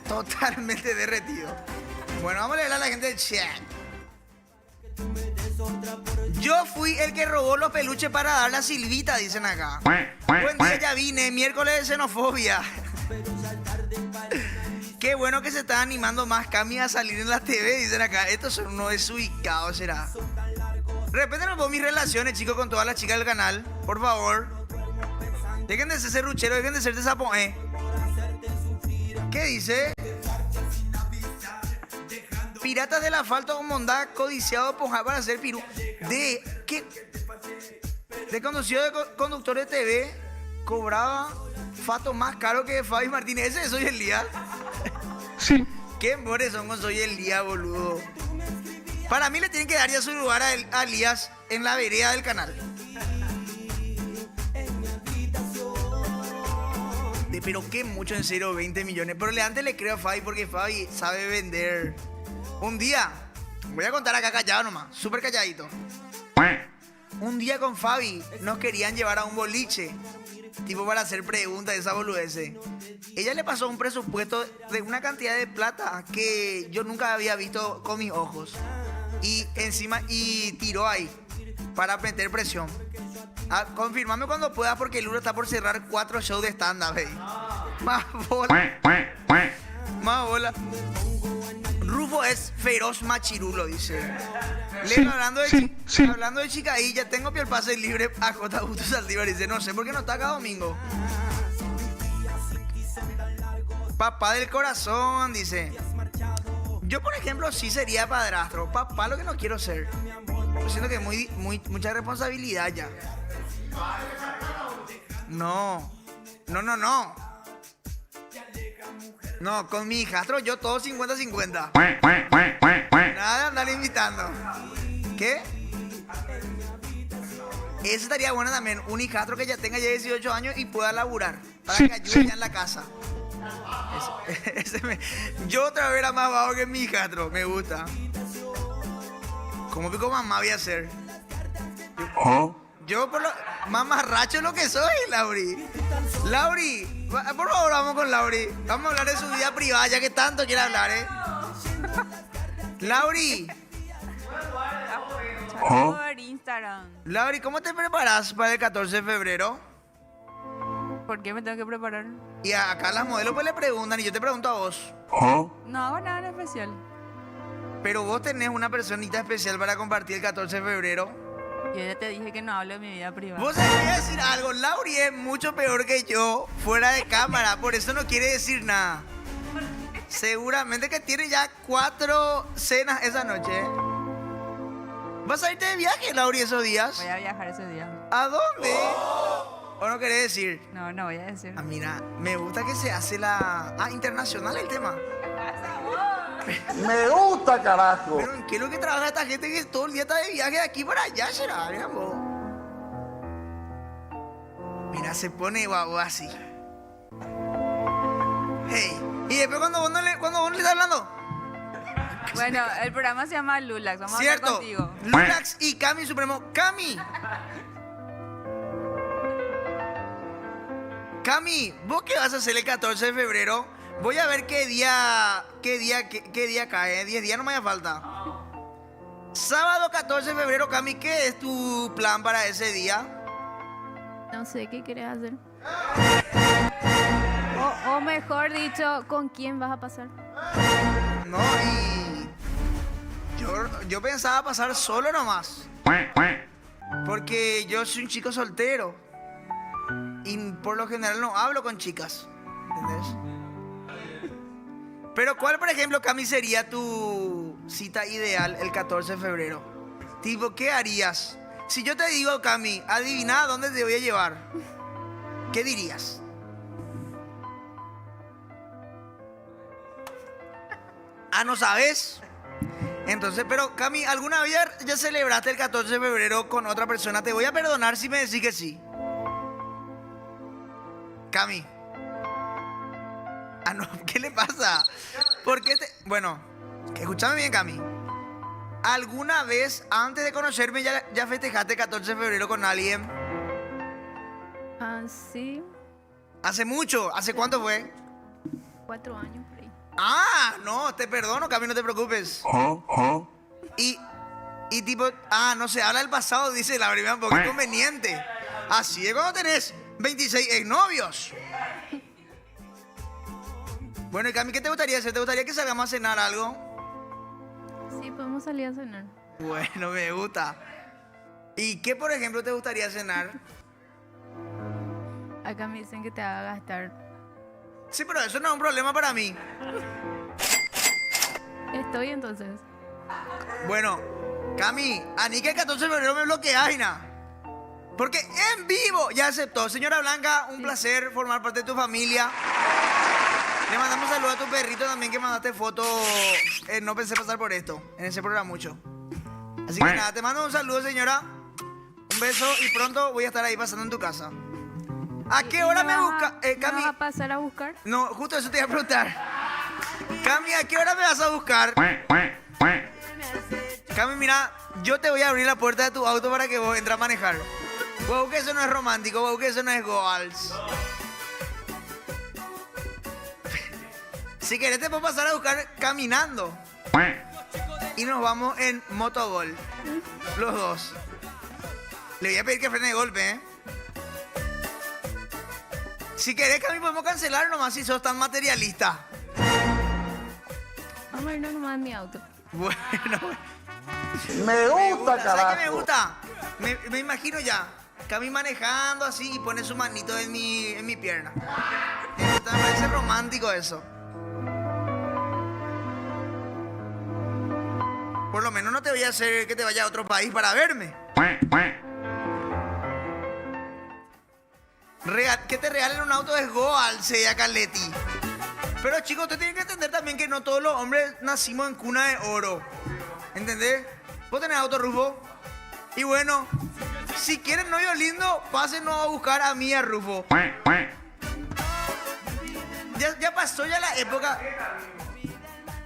Totalmente derretido. Bueno, vamos a leerle a la gente del chat. Yo fui el que robó los peluches para darle a Silvita, dicen acá. Buen día, ya vine. Miércoles de xenofobia. Qué bueno que se están animando más Cami a salir en la TV, dicen acá. Estos son unos desubicados, será. Respeten mis relaciones, chicos, con todas las chicas del canal. Por favor. Dejen de ser serruchero, dejen de ser de sapoé. ¿Qué dice? Piratas del asfalto con bondad, codiciado Ponja para hacer pirú. De conducido de conductor de TV, cobraba Fato más caro que Fabi Martínez. ¿Ese es Soy Elías? Sí. Qué mores son con Soy Elías, boludo. Para mí le tienen que dar ya su lugar a Elías en la vereda del canal. Pero qué mucho, en serio, 20 millones. Pero antes le creo a Fabi porque Fabi sabe vender. Un día, voy a contar acá callado nomás, súper calladito. Un día con Fabi nos querían llevar a un boliche, tipo para hacer preguntas de esa boludez. Ella le pasó un presupuesto de una cantidad de plata que yo nunca había visto con mis ojos. Y encima, tiró ahí para meter presión. Confirmame cuando puedas porque el Luro está por cerrar 4 shows de stand-up, Más bola. Más bola. Rufo es feroz machirulo, dice. Hablando de Chicailla, tengo el pase libre a J. Augusto Saldívar. Dice, no sé por qué no está acá domingo. Papá del corazón, dice. Yo, por ejemplo, sí sería padrastro. Papá, lo que no quiero ser. Yo siento que es mucha responsabilidad ya. No, con mi hijastro yo todo 50-50. Nada de andar invitando. ¿Qué? Eso estaría bueno también. Un hijastro que ya tenga ya 18 años y pueda laburar. Para que ayude ya en la casa. Yo otra vez era más bajo que mi hijastro. Me gusta. ¿Cómo pico mamá voy a hacer? Yo por lo más marracho lo que soy, Lauri. Lauri, por favor, vamos con Lauri. Vamos a hablar de su vida privada, ya que tanto quiere hablar, Lauri, Por Instagram. Lauri, ¿cómo te preparas para el 14 de febrero? ¿Por qué me tengo que preparar? Y acá las modelos pues le preguntan y yo te pregunto a vos. No hago nada en especial. Pero vos tenés una personita especial para compartir el 14 de febrero. Yo ya te dije que no hablo de mi vida privada. Vos sabés que voy a decir algo, Lauri es mucho peor que yo fuera de cámara, por eso no quiere decir nada. Seguramente que tiene ya 4 cenas esa noche. ¿Vas a irte de viaje, Lauri, esos días? Voy a viajar ese día. ¿A dónde? ¿O no querés decir? No, no voy a decir. Ah, mira, me gusta que se hace la... Ah, internacional el tema. Me gusta, carajo. Pero ¿en qué es lo que trabaja esta gente que todo el día está de viaje de aquí para allá, será? Mira, vos. Mira, se pone guau así. Hey, y después cuando vos no le estás hablando. Bueno, el programa se llama Lulax. Vamos a Cierto. hablar contigo. Lulax y Cami Supremo. Cami, ¿vos qué vas a hacer el 14 de febrero? Voy a ver qué día cae. 10 días no me hace falta. Sábado 14 de febrero, Cami, ¿qué es tu plan para ese día? No sé qué querés hacer. O mejor dicho, ¿con quién vas a pasar? No, y yo pensaba pasar solo nomás. Porque yo soy un chico soltero. Y por lo general no hablo con chicas. ¿Entendés? Pero ¿cuál, por ejemplo, Cami, sería tu cita ideal el 14 de febrero? Tipo, ¿qué harías? Si yo te digo, Cami, adivina a dónde te voy a llevar, ¿qué dirías? Ah, ¿no sabes? Entonces, pero Cami, ¿alguna vez ya celebraste el 14 de febrero con otra persona? Te voy a perdonar si me decís que sí. Cami. Ah, no, ¿qué le pasa? ¿Por qué te...? Bueno, escúchame bien, Cami. ¿Alguna vez, antes de conocerme, ya festejaste el 14 de febrero con alguien? Ah, sí. ¿Hace mucho? ¿Hace cuánto fue? 4 años por ahí. Ah, no, te perdono, Cami, no te preocupes. Y tipo, no se habla del pasado, dice la primera, un poco inconveniente. Así es cuando tenés 26 exnovios. Bueno, y Cami, ¿qué te gustaría hacer? ¿Te gustaría que salgamos a cenar algo? Sí, podemos salir a cenar. Bueno, me gusta. ¿Y qué, por ejemplo, te gustaría cenar? Acá me dicen que te haga gastar. Sí, pero eso no es un problema para mí. Estoy entonces. Bueno, Cami, a ni que el 14 de febrero me bloqueas, Ina. Porque en vivo ya aceptó. Señora Blanca, un placer formar parte de tu familia. Le mandamos saludos a tu perrito también que mandaste foto. No pensé pasar por esto, en ese programa mucho. Así que nada, te mando un saludo, señora. Un beso y pronto voy a estar ahí pasando en tu casa. ¿A qué hora me busca? Cami, ¿me vas a pasar a buscar? no, justo eso te iba a preguntar. Cami, ¿a qué hora me vas a buscar? Cami, mira, yo te voy a abrir la puerta de tu auto para que vos entres a manejar. Wow, que eso no es romántico, wow, que eso no es goals. Si querés te puedo pasar a buscar caminando. Y nos vamos en motogol. Los dos. Le voy a pedir que frene de golpe, ¿eh? Si querés, Cami, podemos cancelar nomás si sos tan materialista. Vamos a irnos nomás en mi auto. Bueno. Me gusta, carajo. ¿Sabes qué me gusta? Me imagino ya. Cami manejando así y pone su manito en mi pierna. Me parece romántico eso. Por lo menos no te voy a hacer que te vaya a otro país para verme. Que te regalen un auto es goal, se Carletti. Pero chicos, ustedes tienen que entender también que no todos los hombres nacimos en cuna de oro. ¿Entendés? ¿Vos tenés auto, Rufo? Y bueno, si quieren novio lindo, pásenos a buscar a mí, a Rufo. Ya pasó ya la época.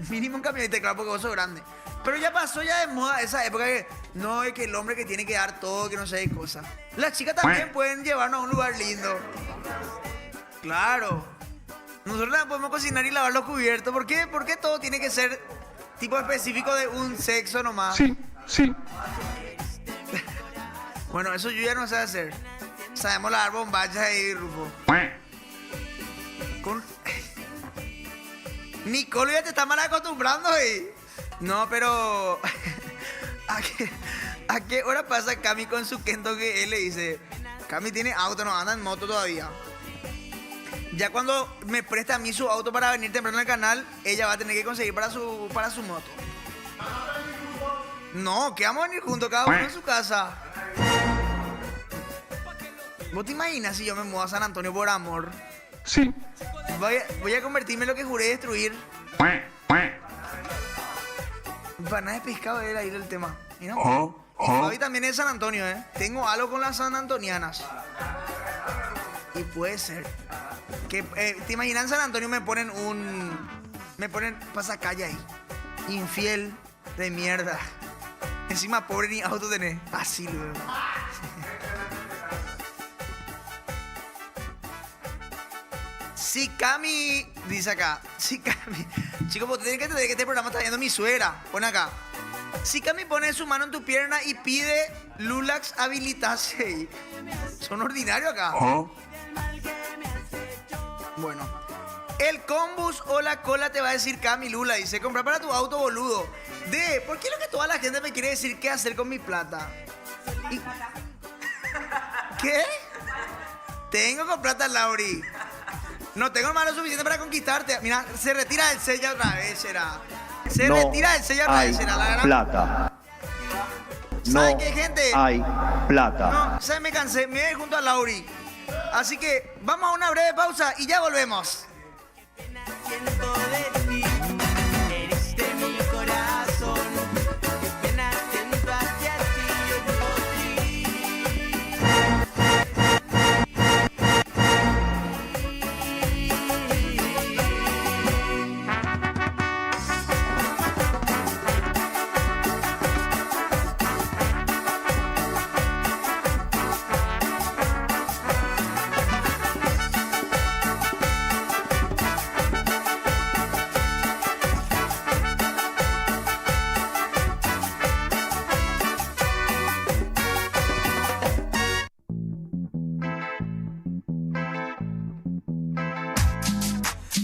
Mínimo un camionete, claro, porque vos sos grande. Pero ya pasó ya de moda esa época que no es que el hombre que tiene que dar todo, que no sé qué cosa. Las chicas también pueden llevarnos a un lugar lindo. Claro. Nosotros las podemos cocinar y lavar los cubiertos. ¿Por qué todo tiene que ser tipo específico de un sexo nomás. Sí, sí. Bueno, eso yo ya no sé hacer. Sabemos lavar bombachas ahí, Rufo. Con... Nicolo ya te está mal acostumbrando ahí. No, pero... ¿A qué hora pasa Cami con su Kento que él le dice? Cami tiene auto, no anda en moto todavía. Ya cuando me presta a mí su auto para venir temprano al canal, ella va a tener que conseguir para su moto. No, que vamos a venir juntos, cada uno en su casa. ¿Vos te imaginas si yo me mudo a San Antonio por amor? Sí. Voy a convertirme en lo que juré destruir. Empanadas de pescado era ahí el tema. ¿No? Hoy también es San Antonio, ¿eh? Tengo algo con las sanantonianas. Y puede ser. Que, ¿te imaginas en San Antonio me ponen pasacalle ahí? Infiel de mierda. Encima pobre ni auto tenés. Así luego. Si Cami, dice acá, si Cami, chicos, vos tenés que entender que este programa está viendo mi suegra. Pon acá. Si Cami pone su mano en tu pierna y pide Lulax habilitarse. Son ordinarios acá. Bueno. El combus o la cola te va a decir Cami Lula. Dice, comprar para tu auto, boludo. ¿Por qué es lo que toda la gente me quiere decir qué hacer con mi plata? ¿Qué? Tengo con plata, Lauri. No tengo hermano suficiente para conquistarte. Mira, se retira del sello otra vez, será. Se retira del sello otra vez, será. La gran Plata. ¿Saben qué, gente? Hay plata. No, ¿saben? Me cansé. Me voy junto a Lauri. Así que vamos a una breve pausa y ya volvemos. Eres de mi corazón, qué pena siento hacia ti, yo por ti.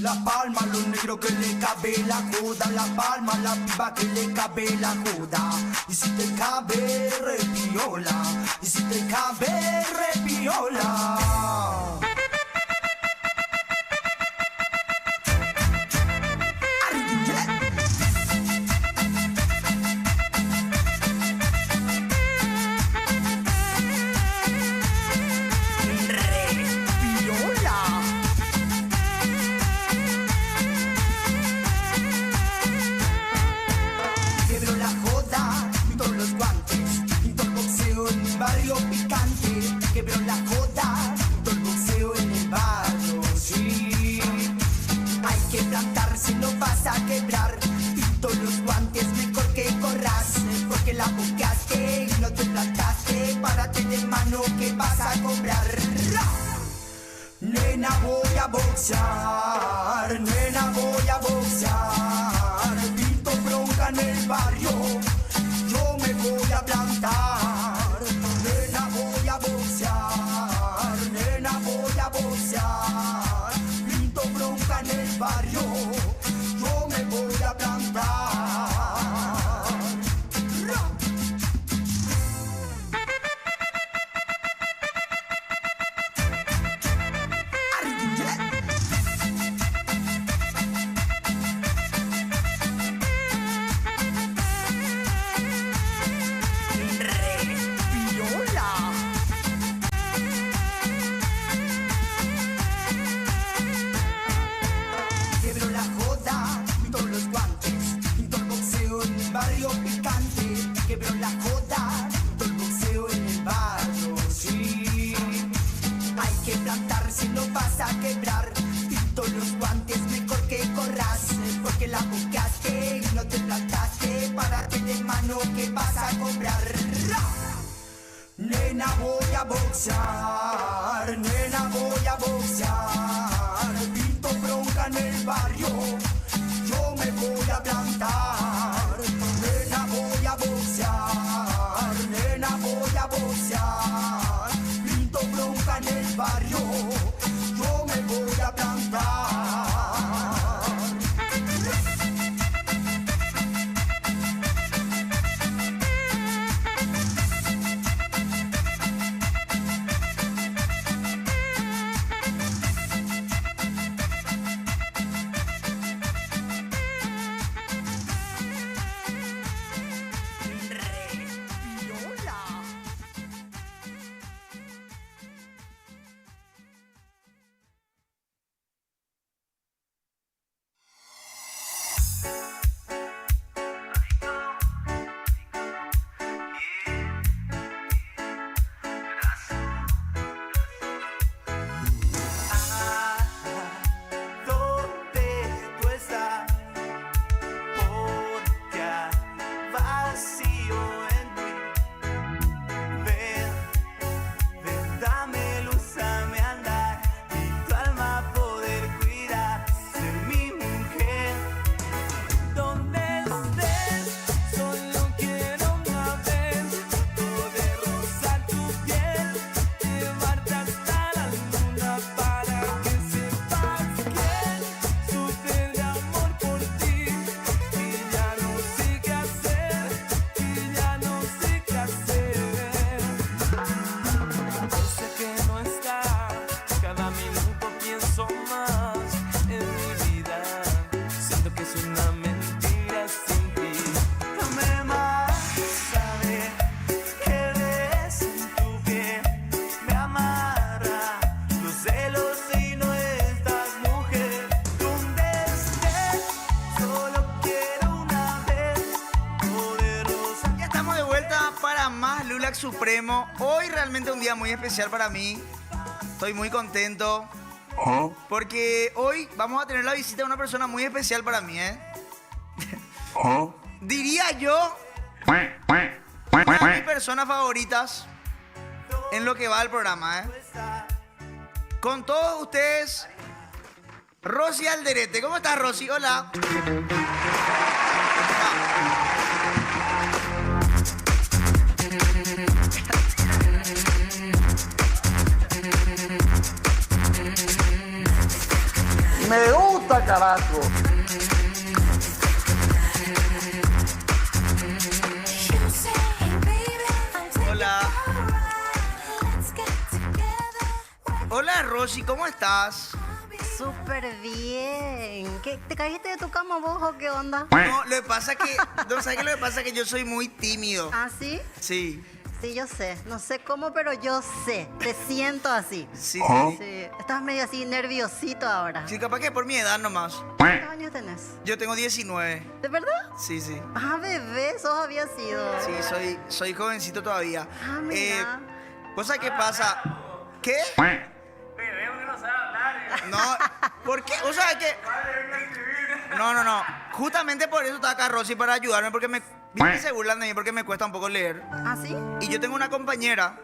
La palma, lo negro que le cabe la joda. La palma, la piba que le cabe la joda. Y si te cabe, repiola. Y si te cabe, repiola. Nena, voy a boxear, nena, voy a boxear. Pinto bronca en el barrio, yo me voy a plantar. Nena, voy a boxear, nena, voy a boxear. Pinto bronca en el barrio, yo me voy a plantar. Nena, voy a boxear, nena, voy a boxear. Pinto bronca en el barrio, yo me voy a plantar. Relax Supremo. Hoy realmente un día muy especial para mí. Estoy muy contento. Porque hoy vamos a tener la visita de una persona muy especial para mí, ¿eh? Diría yo, una de mis personas favoritas en lo que va el programa, ¿eh? Con todos ustedes, Rosy Alderete. ¿Cómo estás, Rosy? Hola. Me gusta, carajo. Hola. Hola, Rosy, ¿cómo estás? Súper bien. ¿Qué, ¿te caíste de tu cama vos o qué onda? No, lo que pasa que... No, ¿sabes qué? Lo que pasa es que yo soy muy tímido. ¿Ah, sí? Sí. Sí, yo sé. No sé cómo, pero yo sé. Te siento así. Sí, Sí. Estás medio así nerviosito ahora. Sí, capaz que por mi edad nomás. ¿Cuántos años tenés? Yo tengo 19. ¿De verdad? Sí, sí. Ah, bebé, sos había sido. Sí, soy jovencito todavía. Ah, mira. ¿Cosa qué pasa? ¿Qué? Bebé, porque no sabe hablar. No, ¿por qué? O sea, que... No. Justamente por eso está acá Rosy, para ayudarme, porque se burlan de mí porque me cuesta un poco leer. ¿Ah, sí? Y yo tengo una compañera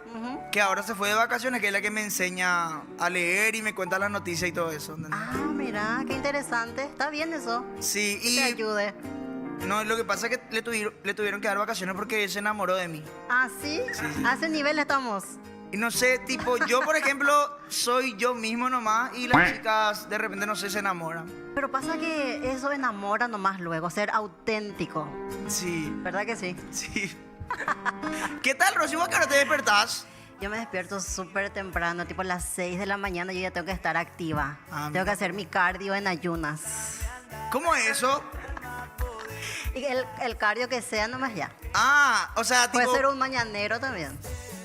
que ahora se fue de vacaciones, que es la que me enseña a leer y me cuenta las noticias y todo eso. ¿Entendés? Ah, mira, qué interesante. Está bien eso. Sí, Que y... te ayude. No, lo que pasa es que le tuvieron que dar vacaciones porque él se enamoró de mí. ¿Ah, sí? A ese nivel estamos. Y no sé, tipo, yo por ejemplo soy yo mismo nomás y las chicas de repente no sé, se enamoran. Pero pasa que eso enamora nomás luego, ser auténtico. Sí. ¿Verdad que sí? Sí. ¿Qué tal, Rosy? ¿Vos que ahora te despertás? Yo me despierto súper temprano, tipo a las 6 de la mañana yo ya tengo que estar activa. Tengo que hacer mi cardio en ayunas. ¿Cómo es eso? Y el cardio que sea nomás ya. Ah, o sea, tipo... Puede ser un mañanero también.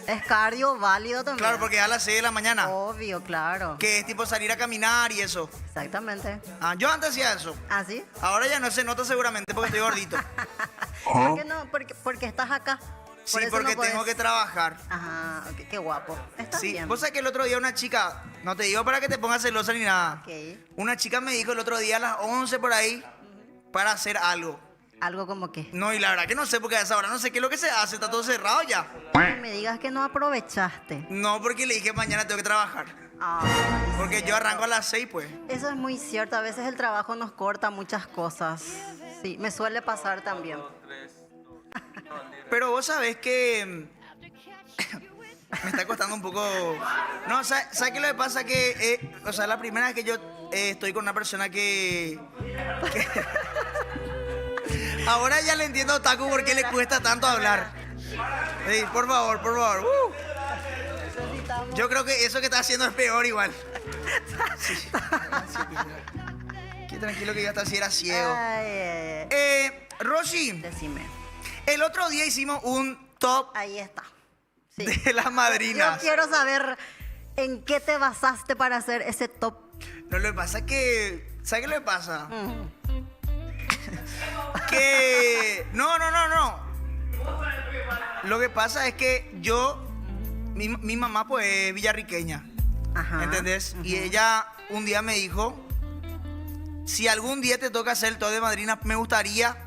Es cardio válido también. Claro, porque es a las 6 de la mañana. Obvio, claro. Que es tipo salir a caminar y eso. Exactamente. Ah, yo antes hacía eso. ¿Ah, sí? Ahora ya no se nota seguramente porque estoy gordito. ¿Por qué no? Porque estás acá. Sí, eso porque no podés. tengo que trabajar. Ajá, ok, qué guapo. Está Sí, bien. vos sabés que el otro día una chica, no te digo para que te pongas celosa ni nada. Ok. Una chica me dijo el otro día a las 11 por ahí para hacer algo. ¿Algo como qué? No, y la verdad que no sé porque a esa hora no sé qué es lo que se hace, está todo cerrado ya. No me digas que no aprovechaste. No, porque le dije mañana tengo que trabajar. Ah, Porque yo arranco a las 6, pues. eso es muy cierto. A veces el trabajo nos corta muchas cosas. Sí, me suele pasar también. Pero vos sabés que me está costando un poco... No, ¿sabes qué lo que pasa? Que, o sea, la primera vez que yo estoy con una persona que... Ahora ya le entiendo a Taku por qué le cuesta tanto hablar. Sí, por favor, por favor. Yo creo que eso que está haciendo es peor igual. Sí. Qué tranquilo que yo hasta así era ciego. Rosy, decime. El otro día hicimos un top. Ahí está. Sí. De las madrinas. Yo quiero saber en qué te basaste para hacer ese top. No, lo que pasa es que... ¿Sabes qué lo que pasa? Que... No. Lo que pasa es que yo... Mi mamá pues es villarriqueña. Ajá. ¿Entendés? Y ella un día me dijo... Si algún día te toca hacer el top de madrina, me gustaría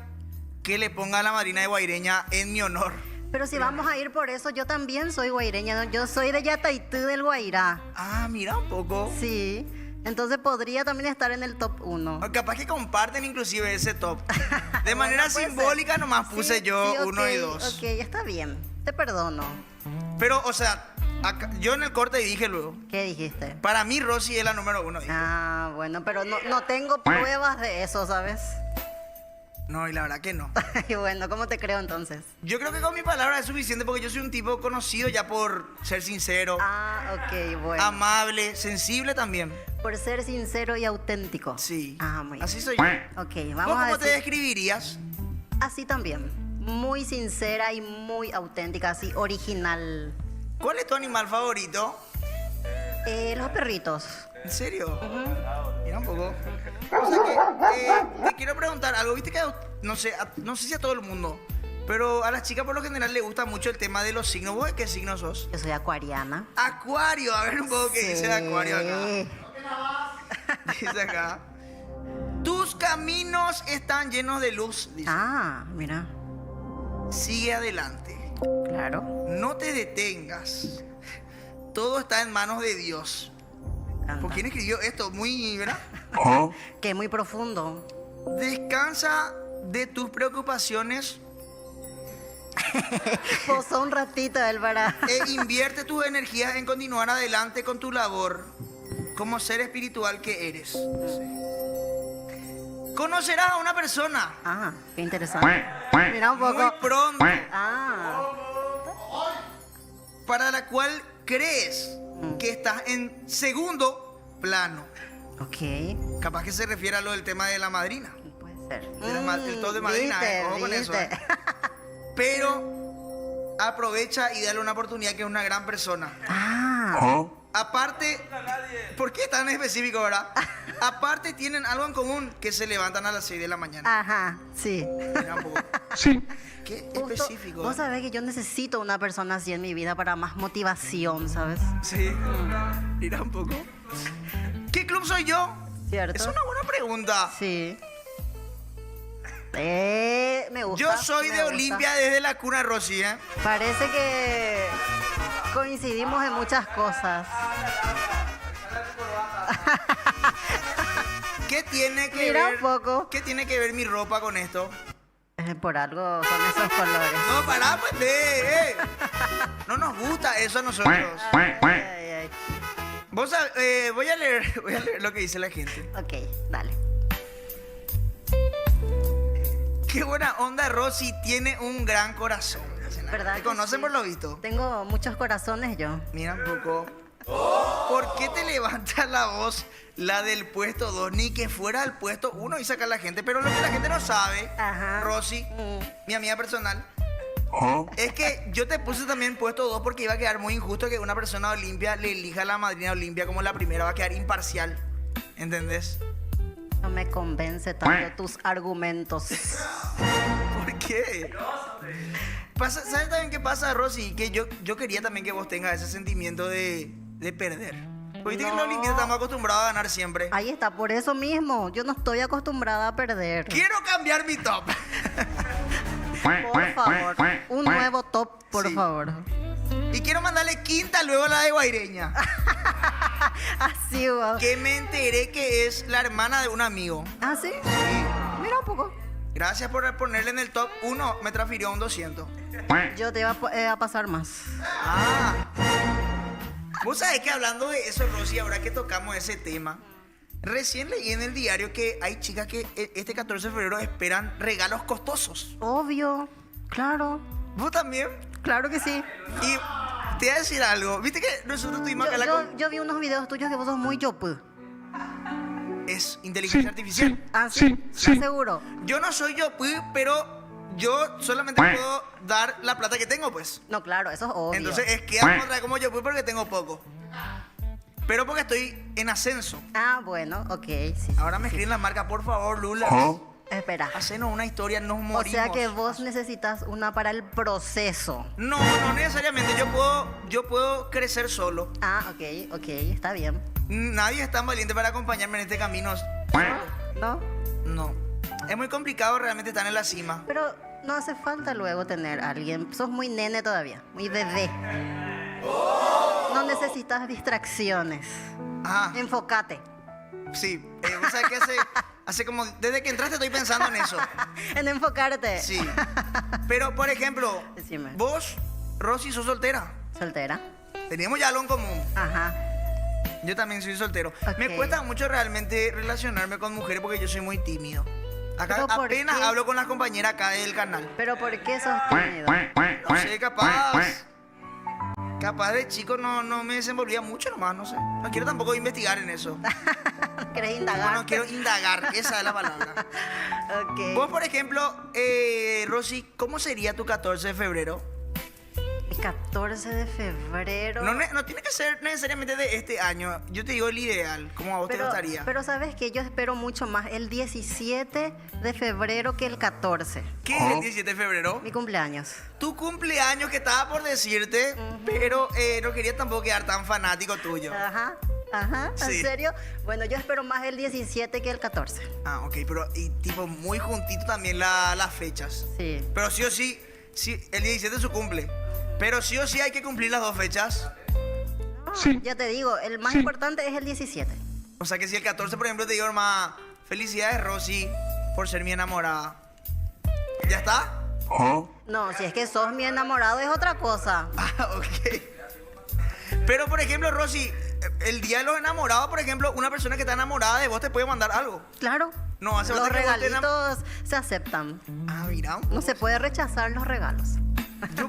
que le ponga a la madrina de Guaireña en mi honor. Pero si vamos a ir por eso, yo también soy guaireña. Yo soy de Yataitú del Guairá. Ah, mira un poco. Sí. Entonces podría también estar en el top 1. O capaz que comparten inclusive ese top. De manera Bueno, puede simbólica ser. nomás puse Sí, yo sí, ok, 1 y 2. Ok, está bien. Te perdono. Pero, o sea, yo en el corte dije luego. ¿Qué dijiste? Para mí Rosy es la número 1. Dije. Ah, bueno, pero no tengo pruebas de eso, ¿sabes? No, y la verdad que no. Y bueno, ¿cómo te creo entonces? Yo creo que con mi palabra es suficiente porque yo soy un tipo conocido ya por ser sincero. Ah, ok, bueno. Amable, sensible también. Por ser sincero y auténtico. Sí. Ah, muy bien. Así soy yo. Ok, ¿Vos vamos a cómo te decir... describirías? Así también. Muy sincera y muy auténtica, así original. ¿Cuál es tu animal favorito? Los perritos. ¿En serio? Mira un poco. O sea que te quiero preguntar algo. Viste que no sé si a todo el mundo, Pero a las chicas por lo general les gusta mucho el tema de los signos. ¿Vos de qué signo sos? Yo soy acuariana. Acuario. A ver un poco qué dice de Acuario acá. Dice acá. Tus caminos están llenos de luz, dice. Ah, mira. Sigue adelante. Claro. No te detengas. Todo está en manos de Dios. ¿Por quién escribió esto? Muy, ¿verdad? Que muy profundo. Descansa de tus preocupaciones. Posó un ratito, Álvaro. E invierte tus energías en continuar adelante con tu labor como ser espiritual que eres. Conocerás a una persona. Ah, qué interesante. Mira un poco. Muy pronto. Ah. Para la cual crees que estás en segundo plano. Ok. Capaz que se refiere a lo del tema de la madrina. Puede ser. El top de madrina, viste, ojo con eso. Pero aprovecha y dale una oportunidad que es una gran persona. Ah. Aparte, ¿por qué tan específico, verdad? Aparte tienen algo en común, que se levantan a las 6 de la mañana. Ajá, sí. Mira un poco. Sí. Qué Justo, específico. vos sabés que yo necesito una persona así en mi vida para más motivación, ¿sabes? Sí. Mira un poco. ¿Qué club soy yo? ¿Cierto? Es una buena pregunta. Sí. Me gusta. Yo soy me de gusta. Olimpia desde la cuna, Rosy, ¿eh? Parece que coincidimos en muchas cosas. ¿Qué tiene que Mira ver? un poco. ¿Qué tiene que ver mi ropa con esto? Por algo son esos colores. No, pará, pues, no nos gusta eso a nosotros. Ay, ay. Vos voy a leer lo que dice la gente. Ok, dale. Qué buena onda, Rosy, tiene un gran corazón. ¿Verdad? ¿Te que conocen sí? por lo visto? Tengo muchos corazones yo. Mira un poco. ¿Por qué te levanta la voz la del puesto 2? Ni que fuera el puesto 1 y sacar a la gente. Pero lo que la gente no sabe, Ajá. Rosy, mi amiga personal, es que yo te puse también puesto 2 porque iba a quedar muy injusto que una persona de Olimpia le elija a la madrina Olimpia como la primera. Va a quedar imparcial. ¿Entendés? No me convence tanto tus argumentos. ¿Por qué? ¿Sabes también qué pasa, Rosy? Que yo quería también que vos tengas ese sentimiento de perder. Porque viste que los olimpistas estamos acostumbrados a ganar siempre. Ahí está, por eso mismo. Yo no estoy acostumbrada a perder. Quiero cambiar mi top. Por favor. Un nuevo top, por favor. Y quiero mandarle quinta luego a la de Guaireña. Así va. Que me enteré que es la hermana de un amigo. ¿Ah, sí? Mira un poco. Gracias por ponerle en el top 1. Me transfirió a un 200. Yo te iba a pasar más. Ah. Vos sabés que hablando de eso, Rosy, ahora que tocamos ese tema, recién leí en el diario que hay chicas que este 14 de febrero esperan regalos costosos. Obvio. Claro. ¿Vos también? Claro que sí. Y te voy a decir algo. ¿Viste que nosotros tuvimos acá Yo vi unos videos tuyos que vos sos muy yopu. Es inteligencia artificial. Sí. Seguro. Yo no soy yo, pero yo solamente puedo dar la plata que tengo, pues. No, claro, eso es obvio. Entonces es que vamos a traer como yo porque tengo poco. Pero porque estoy en ascenso. Ah, bueno, ok, sí. Ahora me escriben la marca, por favor, Lula. Espera. Hacenos una historia, nos morimos. O sea que vos necesitas una para el proceso. No necesariamente. Yo puedo crecer solo. Ah, ok, está bien. Nadie es tan valiente para acompañarme en este camino. ¿No? No. Es muy complicado realmente estar en la cima. Pero no hace falta luego tener a alguien. Sos muy nene todavía, muy bebé. No necesitas distracciones. Ajá. Enfócate. Sí. Vos sabés que hace como... Desde que entraste estoy pensando en eso. En enfocarte. Sí. Pero, por ejemplo, Decime. vos, Rosy, sos soltera. ¿Soltera? Teníamos ya algo en común. Ajá. Yo también soy soltero. Ok. Me cuesta mucho realmente relacionarme con mujeres porque yo soy muy tímido. Acá ¿Pero por apenas qué? hablo con las compañeras acá del canal. ¿Pero por qué sos tímido? No sé, capaz de chico no me desenvolvía mucho nomás, no sé. No quiero tampoco investigar en eso. ¿Querés indagar? No quiero indagar, esa es la palabra. Ok. Vos, por ejemplo, Rosy, ¿cómo sería tu 14 de febrero? El 14 de febrero. No tiene que ser necesariamente de este año. Yo te digo el ideal, como a vos te gustaría. Pero sabes que yo espero mucho más el 17 de febrero que el 14. ¿Qué es el 17 de febrero? Mi cumpleaños. Tu cumpleaños que estaba por decirte, pero no quería tampoco quedar tan fanático tuyo. Ajá, ¿en Sí. serio? Bueno, yo espero más el 17 que el 14. Ah, ok, pero y tipo muy juntito también las fechas. Sí. Pero sí o sí, el 17 es su cumple. Pero sí o sí hay que cumplir las dos fechas. Ya te digo, el más importante es el 17. O sea que si el 14, por ejemplo, te digo, hermana, felicidades, Rosy, por ser mi enamorada. ¿Ya está? No, si es que sos mi enamorado es otra cosa. Ah, ok. Pero, por ejemplo, Rosy, el día de los enamorados, por ejemplo, una persona que está enamorada de vos te puede mandar algo. Claro. No, hace Los falta que vos te regalitos se aceptan. Ah, mira. No se puede rechazar los regalos.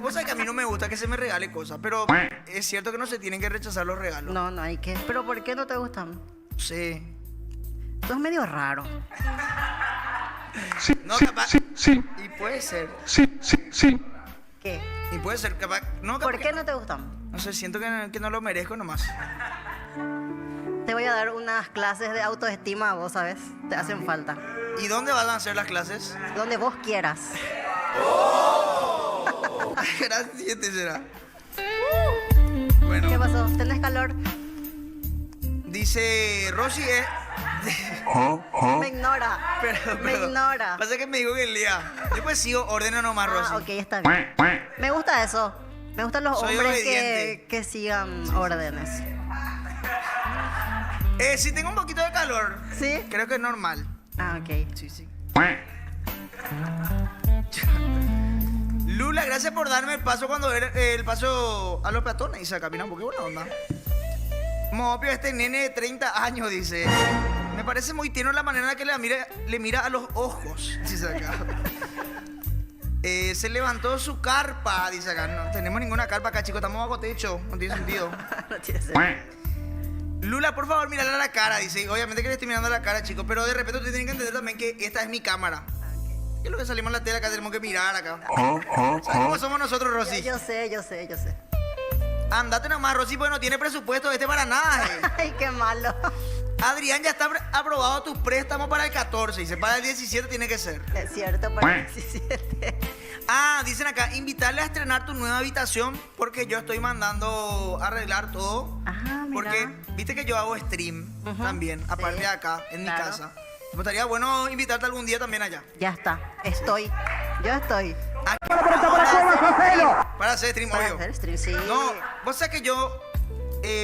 Vos sabés que a mí no me gusta que se me regale cosas, pero es cierto que no se tienen que rechazar los regalos. No hay que. ¿Pero por qué no te gustan? Sí. Sos medio raro. No, capaz. Y puede ser. ¿Qué? Y puede ser, capaz. No, capaz ¿Por qué no te gustan? No sé, siento que no lo merezco nomás. Te voy a dar unas clases de autoestima a vos, ¿sabes? Te hacen falta. ¿Y dónde van a hacer las clases? Donde vos quieras. Gracias, te será. Bueno. ¿Qué pasó? ¿Tenés calor? Dice Rosy, Me ignora. Me ignora. Pasa que me dijo que el día. Yo pues sigo, ordeno nomás, Rosy. Ok, está bien. Me gusta eso. Me gustan los Soy hombres obediente. que sigan órdenes. Sí, tengo un poquito de calor. ¿Sí? Creo que es normal. Ah, ok. Sí. Lula, gracias por darme el paso cuando era el paso a los peatones. Y se caminamos, qué buena onda. Mopio, este nene de 30 años, dice. Me parece muy tierno la manera en que le mira a los ojos, dice acá. Se levantó su carpa, dice acá. No tenemos ninguna carpa acá, chicos. Estamos bajo techo. No tiene sentido. No tiene sentido. Lula, por favor, mírale a la cara, dice. Obviamente que le estoy mirando a la cara, chicos. Pero de repente ustedes tienen que entender también que esta es mi cámara. ¿Qué es lo que salimos en la tele acá? Tenemos que mirar acá. ¿Sabes cómo somos nosotros, Rosy? Yo sé. Andate nomás, Rosy, porque no tiene presupuesto para nada. Ay, qué malo. Adrián, ya está aprobado tus préstamos para el 14. Dice, para el 17 tiene que ser. Es cierto, para el 17. Ah, dicen acá, invitarle a estrenar tu nueva habitación porque yo estoy mandando a arreglar todo. Ah, mira. Porque, viste que yo hago stream también, aparte de acá, en mi casa. Me estaría bueno invitarte algún día también allá. Ya está. Yo estoy. Para hacer stream, Para obvio. hacer stream, sí. No, vos sabés que yo,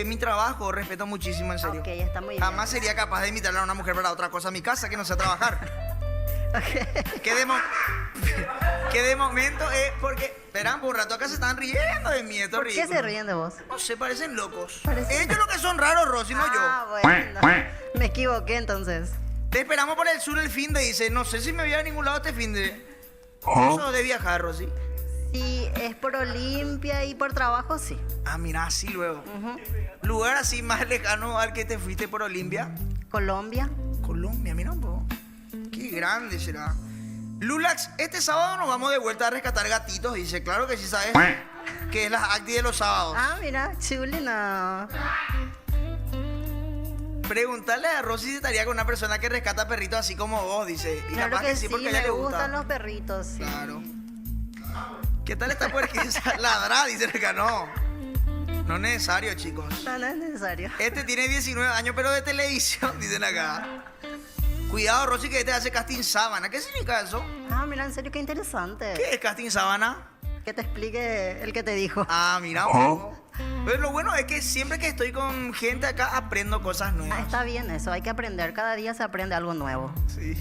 mi trabajo, respeto muchísimo, en serio. Ok, está muy bien. Jamás sería capaz de invitarle a una mujer para otra cosa a mi casa que no sea trabajar. Que de momento es porque, esperan, por un rato acá se están riendo de mí. ¿Por qué se ríen de vos? No sé, parecen locos. Parecen- Ellos lo que son raros, Rosy, no yo. Bueno. Me equivoqué entonces. Te esperamos por el sur el fin de, dice. No sé si me voy a ningún lado este fin de. Eso de viajar, Rosy. Si es por Olimpia y por trabajo, sí. Ah, mira, así luego. Lugar así más lejano al que te fuiste por Olimpia. Colombia. Colombia, mira un poco. Qué grande será. Lulax, este sábado nos vamos de vuelta a rescatar gatitos. Dice, claro que sí sabes que es las acti de los sábados. Ah, mira, chulina. Preguntarle a Rosy si estaría con una persona que rescata perritos así como vos, dice. Y Claro capaz que sí, sí, porque a ella me le gusta. gustan los perritos. Sí. Claro. ¿Qué tal esta puerquisa? Ladrá, dice acá. No. No es necesario, chicos. No es necesario. Este tiene 19 años, pero de televisión, dicen acá. Cuidado, Rosy, que este hace casting sábana. ¿Qué significa eso? Ah, mira, en serio, qué interesante. ¿Qué es casting sábana? Que te explique el que te dijo. Ah, mira un poco. Pero lo bueno es que siempre que estoy con gente acá aprendo cosas nuevas. Ah, está bien eso, hay que aprender. Cada día se aprende algo nuevo. Sí.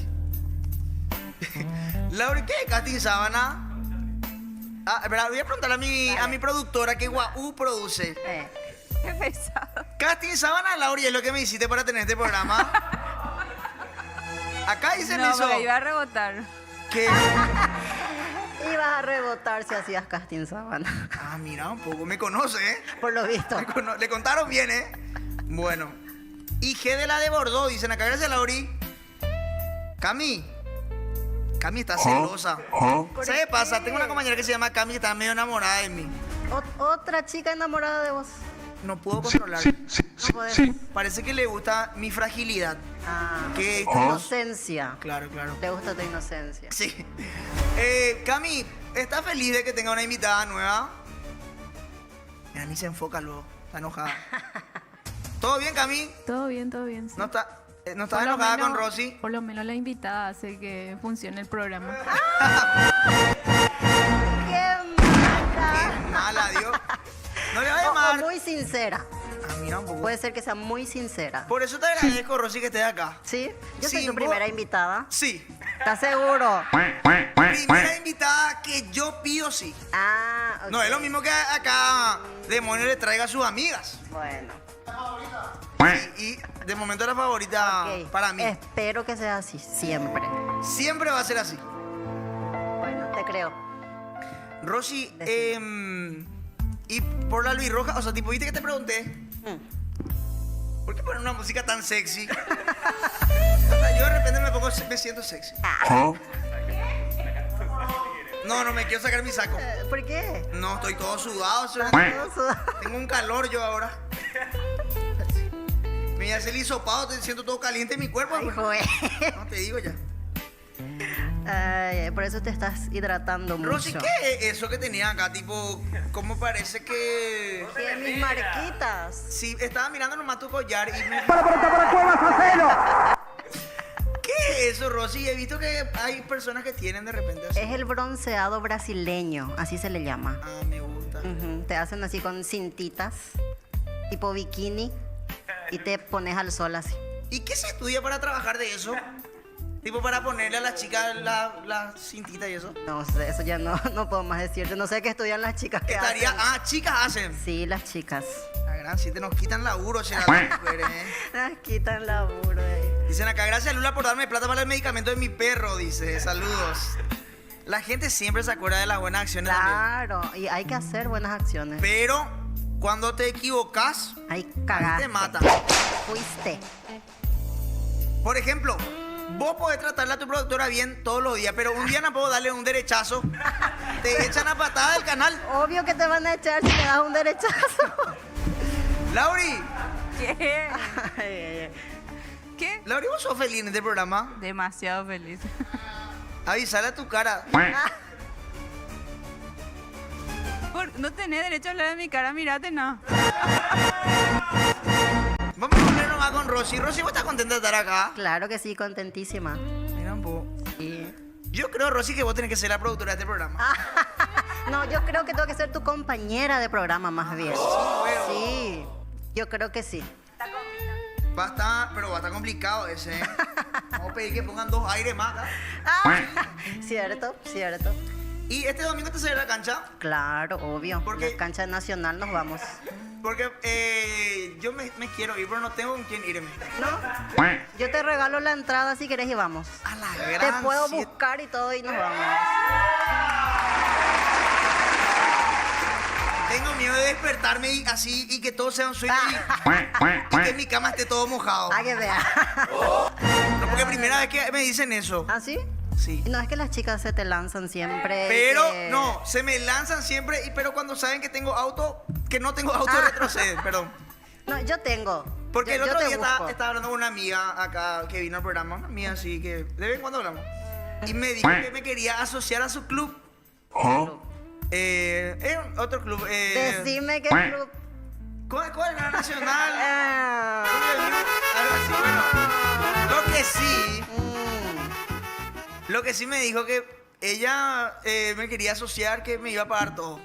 Laura, ¿qué es casting sábana? Ah, espera, voy a preguntarle a mi productora que Guau produce. Qué pesado. Casting sábana, Laura, es lo que me hiciste para tener este programa. Acá dice No, eso. porque iba a rebotar. Que... Ibas a rebotar si hacías casting sábana. Ah, mira, un poco. Me conoce, ¿eh? Por lo visto. Le contaron bien, ¿eh? Bueno. Y G de la de Bordeaux, dicen acá. Gracias, Lauri. Cami está celosa. ¿Sabes qué pasa? Tengo una compañera que se llama Cami que está medio enamorada de mí. otra chica enamorada de vos. No puedo controlar. No podés. Parece que le gusta mi fragilidad. Ah, Que- tu inocencia. Claro, claro. Le gusta tu inocencia. Sí. Cami, ¿estás feliz de que tenga una invitada nueva? Mira, ni se enfoca luego. Está enojada. ¿Todo bien, Cami? Todo bien, todo bien. sí. ¿No estás Por enojada lo con menos- Rosy? Por lo menos la invitada hace que funcione el programa. ¡Qué mala! Qué mala, Dios. No le va a O llamar. muy sincera. Ah, mira un poco. Puede ser que sea muy sincera. Por eso te agradezco, Rosy, que estés acá. ¿Sí? Yo Sí, soy tu vos- primera invitada. Sí. ¿Estás seguro? Primera invitada que yo pido sí. Ah, ok. No es lo mismo que acá Demonio le traiga a sus amigas. Bueno. Y de momento la favorita Ok. para mí. Espero que sea así, siempre. Siempre va a ser así. Bueno, te creo. Rosy, y por la Luis Roja, o sea, tipo, ¿viste que te pregunté? ¿Por qué poner una música tan sexy? O sea, yo de repente me siento sexy. No, no me quiero sacar mi saco. ¿Por qué? No, estoy todo sudado. Todo sudado. Tengo un calor yo ahora. Me hace el hisopado, te siento todo caliente en mi cuerpo. Ay, pues. joder. No, te digo ya. Ay, por eso te estás hidratando mucho. Rosy, ¿qué es eso que tenía acá? Tipo, ¿cómo parece que...? ¿Qué? Mis marquitas. Sí, estaba mirando nomás tu collar y me... ¿Qué es eso, Rosy? He visto que hay personas que tienen de repente así. Es el bronceado brasileño, así se le llama. Ah, me gusta. Ujú, te hacen así con cintitas, tipo bikini, y te pones al sol así. ¿Y qué se estudia para trabajar de eso? Tipo, para ponerle a las chicas la cintita y eso. No sé, eso ya no puedo más decirte. No sé qué estudian las chicas que Estaría... hacen. Ah, chicas hacen. Sí, las chicas. La gran, si te nos quitan laburo, será las mujeres, ¿eh? Las quitan laburo. Dicen acá, gracias Lula por darme plata para el medicamento de mi perro, dice. Saludos. La gente siempre se acuerda de las buenas acciones también. Claro, y hay que hacer buenas acciones. Pero cuando te equivocas, Ahí ahí cagaste. te matan. Fuiste. Por ejemplo, vos podés tratarle a tu productora bien todos los días, pero un día no puedo darle un derechazo. Te echan a patada del canal. Obvio que te van a echar si le das un derechazo. Lauri, ¿Qué? Ay, ay, ay. ¿Qué? Lauri, vos sos feliz en este programa. Demasiado feliz. Avisale a tu cara. No tenés derecho a hablar de mi cara, mirate, no. Vamos a poner nomás con Rosy. Rosy, ¿vos estás contenta de estar acá? Claro que sí, contentísima. Mira un poco. Sí. Yo creo, Rosy, que vos tenés que ser la productora de este programa. No, yo creo que tengo que ser tu compañera de programa más bien. Sí, yo creo que sí. Pero va a estar complicado ese, ¿eh? Vamos a pedir que pongan 2 aires más acá. Cierto, cierto. ¿Y este domingo te sale la cancha? Claro, obvio. ¿Por qué? La cancha nacional nos vamos. Porque yo me quiero ir, pero no tengo con quién irme. ¿No? Yo te regalo la entrada si querés y vamos. A la Te gran puedo siete. buscar y todo y nos vamos. Tengo miedo de despertarme y así y que todo sea un sueño y que mi cama esté todo mojado. Ah, que vea. No, porque primera vez que me dicen eso. ¿Ah, sí? Sí. No, es que las chicas se te lanzan siempre. Pero, que- no, se me lanzan siempre, pero cuando saben que tengo auto, que no tengo auto, retroceden, perdón. No, yo tengo. Porque el Yo otro te día busco. estaba hablando con una amiga acá que vino al programa, una amiga así que de vez en cuando hablamos. Y me dijo que me quería asociar a su club. Es otro club. Decime qué club. ¿Cuál era nacional? Ah, Algo así, bueno. Lo que sí me dijo que ella me quería asociar, que me iba a pagar todo.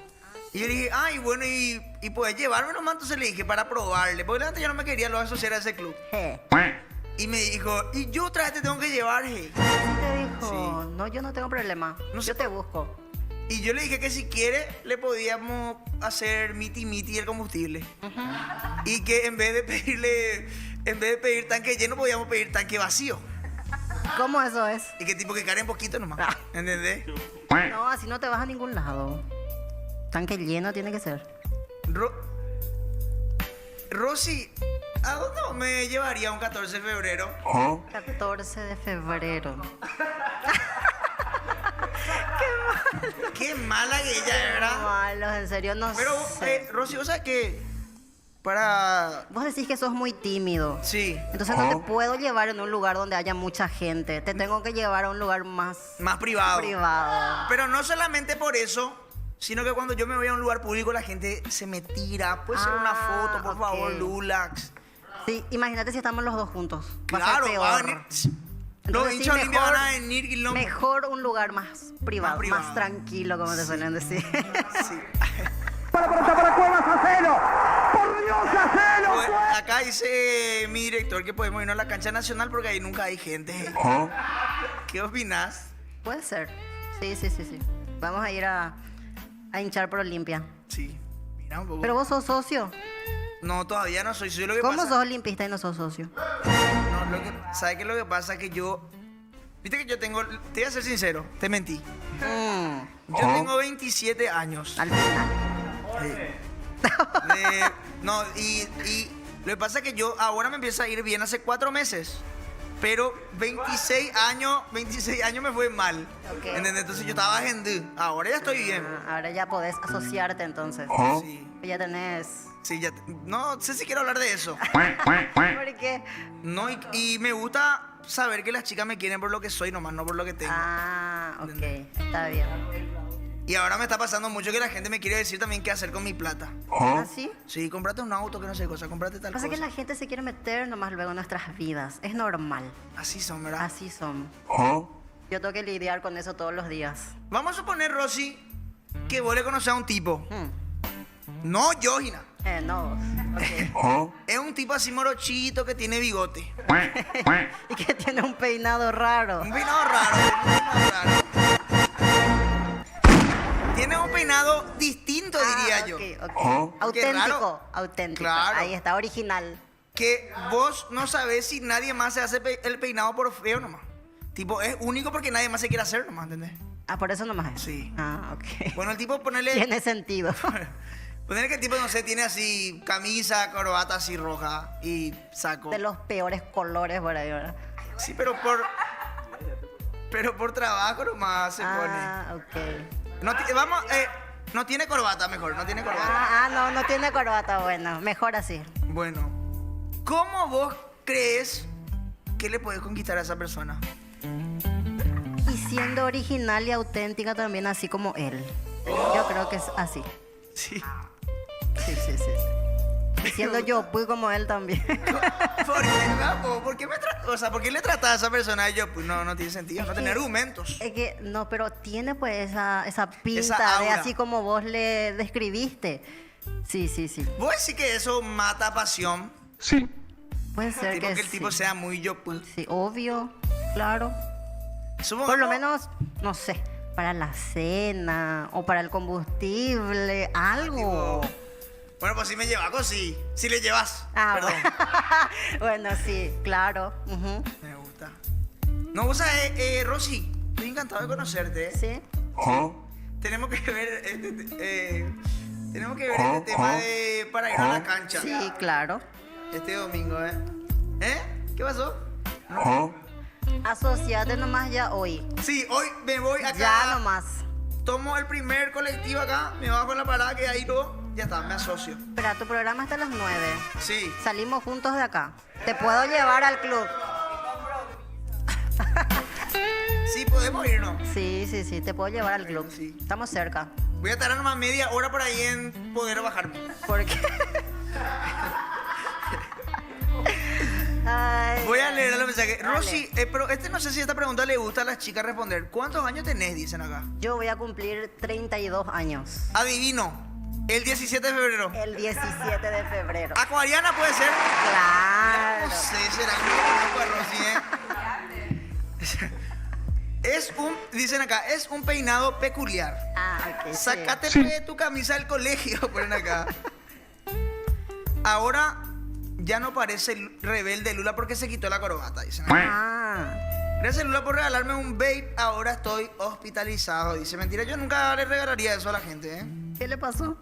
Y yo le dije, ay, bueno, y puedes llevarme nomás. Entonces le dije, para probarle. Porque antes yo no me quería lo asociar a ese club. Y me dijo, y yo otra vez te tengo que llevar, ¿Qué te dijo? No, yo no tengo problema. No sé. Yo te busco. Y yo le dije que si quiere, le podíamos hacer miti el combustible. Y que en vez de pedir tanque lleno, podíamos pedir tanque vacío. ¿Cómo eso es? Y que tipo que cargue un poquito nomás. ¿Entendés? No, así no te vas a ningún lado. Tanque lleno tiene que ser. Rosy, ¿a dónde me llevaría un 14 de febrero? 14 de febrero. Qué mala que ella era. Malos, en serio, no Pero, sé. Rosy, o sea que para... Vos decís que sos muy tímido. Sí. Entonces no te puedo llevar en un lugar donde haya mucha gente. Te tengo que llevar a un lugar más privado. privado. Pero no solamente por eso, sino que cuando yo me voy a un lugar público la gente se me tira. Puede ser una foto, por favor, Lulax. Sí, imagínate si estamos los dos juntos. Va a Claro, ser va a peor. venir... Los Entonces, hinchas sí, olímpicos van a venir y no... Mejor un lugar más privado, privado. más tranquilo, como te suelen decir. Sí. ¡Para Cuevas, hacelo! ¡Por Dios, hacelo! Pues, acá dice mi director que podemos irnos a la cancha nacional porque ahí nunca hay gente. ¿Qué opinas? Puede ser. Sí. Vamos a ir a hinchar por Olimpia. Sí. Mira un poco. Pero vos sos socio. No, todavía no soy. Soy lo que ¿Cómo pasa... sos olimpista y no sos socio? No, ¿sabes qué es lo que pasa? Que yo... Viste que yo tengo... Te voy a ser sincero, te mentí. Yo tengo 27 años. Al final. No, y lo que pasa es que yo ahora me empieza a ir bien hace 4 meses. Pero 26 años me fue mal. Okay. ¿Entendés? Entonces yo estaba gente. Ahora ya estoy bien. Ahora ya podés asociarte entonces. Sí. Ya tenés... Sí, ya. No sé si quiero hablar de eso. ¿Por qué? No, y me gusta saber que las chicas me quieren por lo que soy nomás, no por lo que tengo. Ah, ok. Está bien. Y ahora me está pasando mucho que la gente me quiere decir también qué hacer con mi plata. ¿Ah, sí? Sí, cómprate un auto, que no sé cosa, cómprate tal Pasa cosa. que la gente se quiere meter nomás luego en nuestras vidas. Es normal. Así son, ¿verdad? Así son. Yo tengo que lidiar con eso todos los días. Vamos a suponer, Rosy, que vos le conocés a un tipo. No, yo, Gina. No. Okay. Es un tipo así morochito que tiene bigote. Y que tiene un peinado raro. Un peinado raro. Tiene un peinado distinto, diría yo. Ok. Auténtico. Auténtico. Claro. Ahí está, original. Que vos no sabés si nadie más se hace el peinado por feo nomás. Tipo, es único porque nadie más se quiere hacer nomás, ¿entendés? Ah, por eso nomás es. Sí. Ah, ok. Bueno, el tipo ponele... Tiene sentido. Ponerle que el tipo, no sé, tiene así camisa, corbata así roja y saco. De los peores colores por ahí, ¿verdad? Sí, pero por trabajo nomás se pone. Ah, ok. No, no tiene corbata, mejor, no tiene corbata. No tiene corbata, bueno, mejor así. Bueno, ¿cómo vos crees que le podés conquistar a esa persona? Y siendo original y auténtica también, así como él. Yo creo que es así. Sí. Sí. Y siendo yo, pues como él también. ¿Por qué, Gapo? ¿Por qué le tratas a esa persona de yo? Pues no tiene sentido, no tiene argumentos. Es que, no, pero tiene pues esa pinta Esa de aura. así como vos le describiste. Sí. ¿Vos decís que eso mata pasión? Sí. Puede ser Tipo que que el tipo sí. sea muy yo, pues. Sí, obvio, claro. Supongamos- Por lo menos, no sé, para la cena o para el combustible, algo. Bueno, pues si me llevas, pues sí. Si le llevas. Ah, Perdón. bueno, sí, claro. Ujú. Me gusta. No, vos sabés, Rosy, estoy encantado de conocerte. Sí. Tenemos que ver este tema de para ir a la cancha. Sí, claro. Este domingo, ¿Eh? ¿Qué pasó? Asociate nomás ya hoy. Sí, hoy me voy acá. Ya nomás. Tomo el primer colectivo acá, me bajo en la parada que ahí todo. Ya está, me asocio. Espera, tu programa está a las 9. Sí. Salimos juntos de acá. Te puedo llevar al club. Sí, podemos irnos. Sí, te puedo llevar al club. Sí. Estamos cerca. Voy a tardar nomás media hora por ahí en poder bajarme. ¿Por qué? Ay, Voy a leer los mensajes. Dale. Rosy, pero no sé si esta pregunta le gusta a las chicas responder. ¿Cuántos años tenés? Dicen acá. Yo voy a cumplir 32 años. Adivino. El 17 de febrero. El 17 de febrero. Acuariana puede ser. Claro. No sé, será que Rosy, dicen acá, es un peinado peculiar. Ok. Sácate de tu camisa del colegio, ponen acá. Ahora ya no parece el rebelde Lula porque se quitó la corbata, dicen acá. Gracias Lula por regalarme un vape, ahora estoy hospitalizado. Dice, mentira, yo nunca le regalaría eso a la gente, ¿eh? ¿Qué le pasó?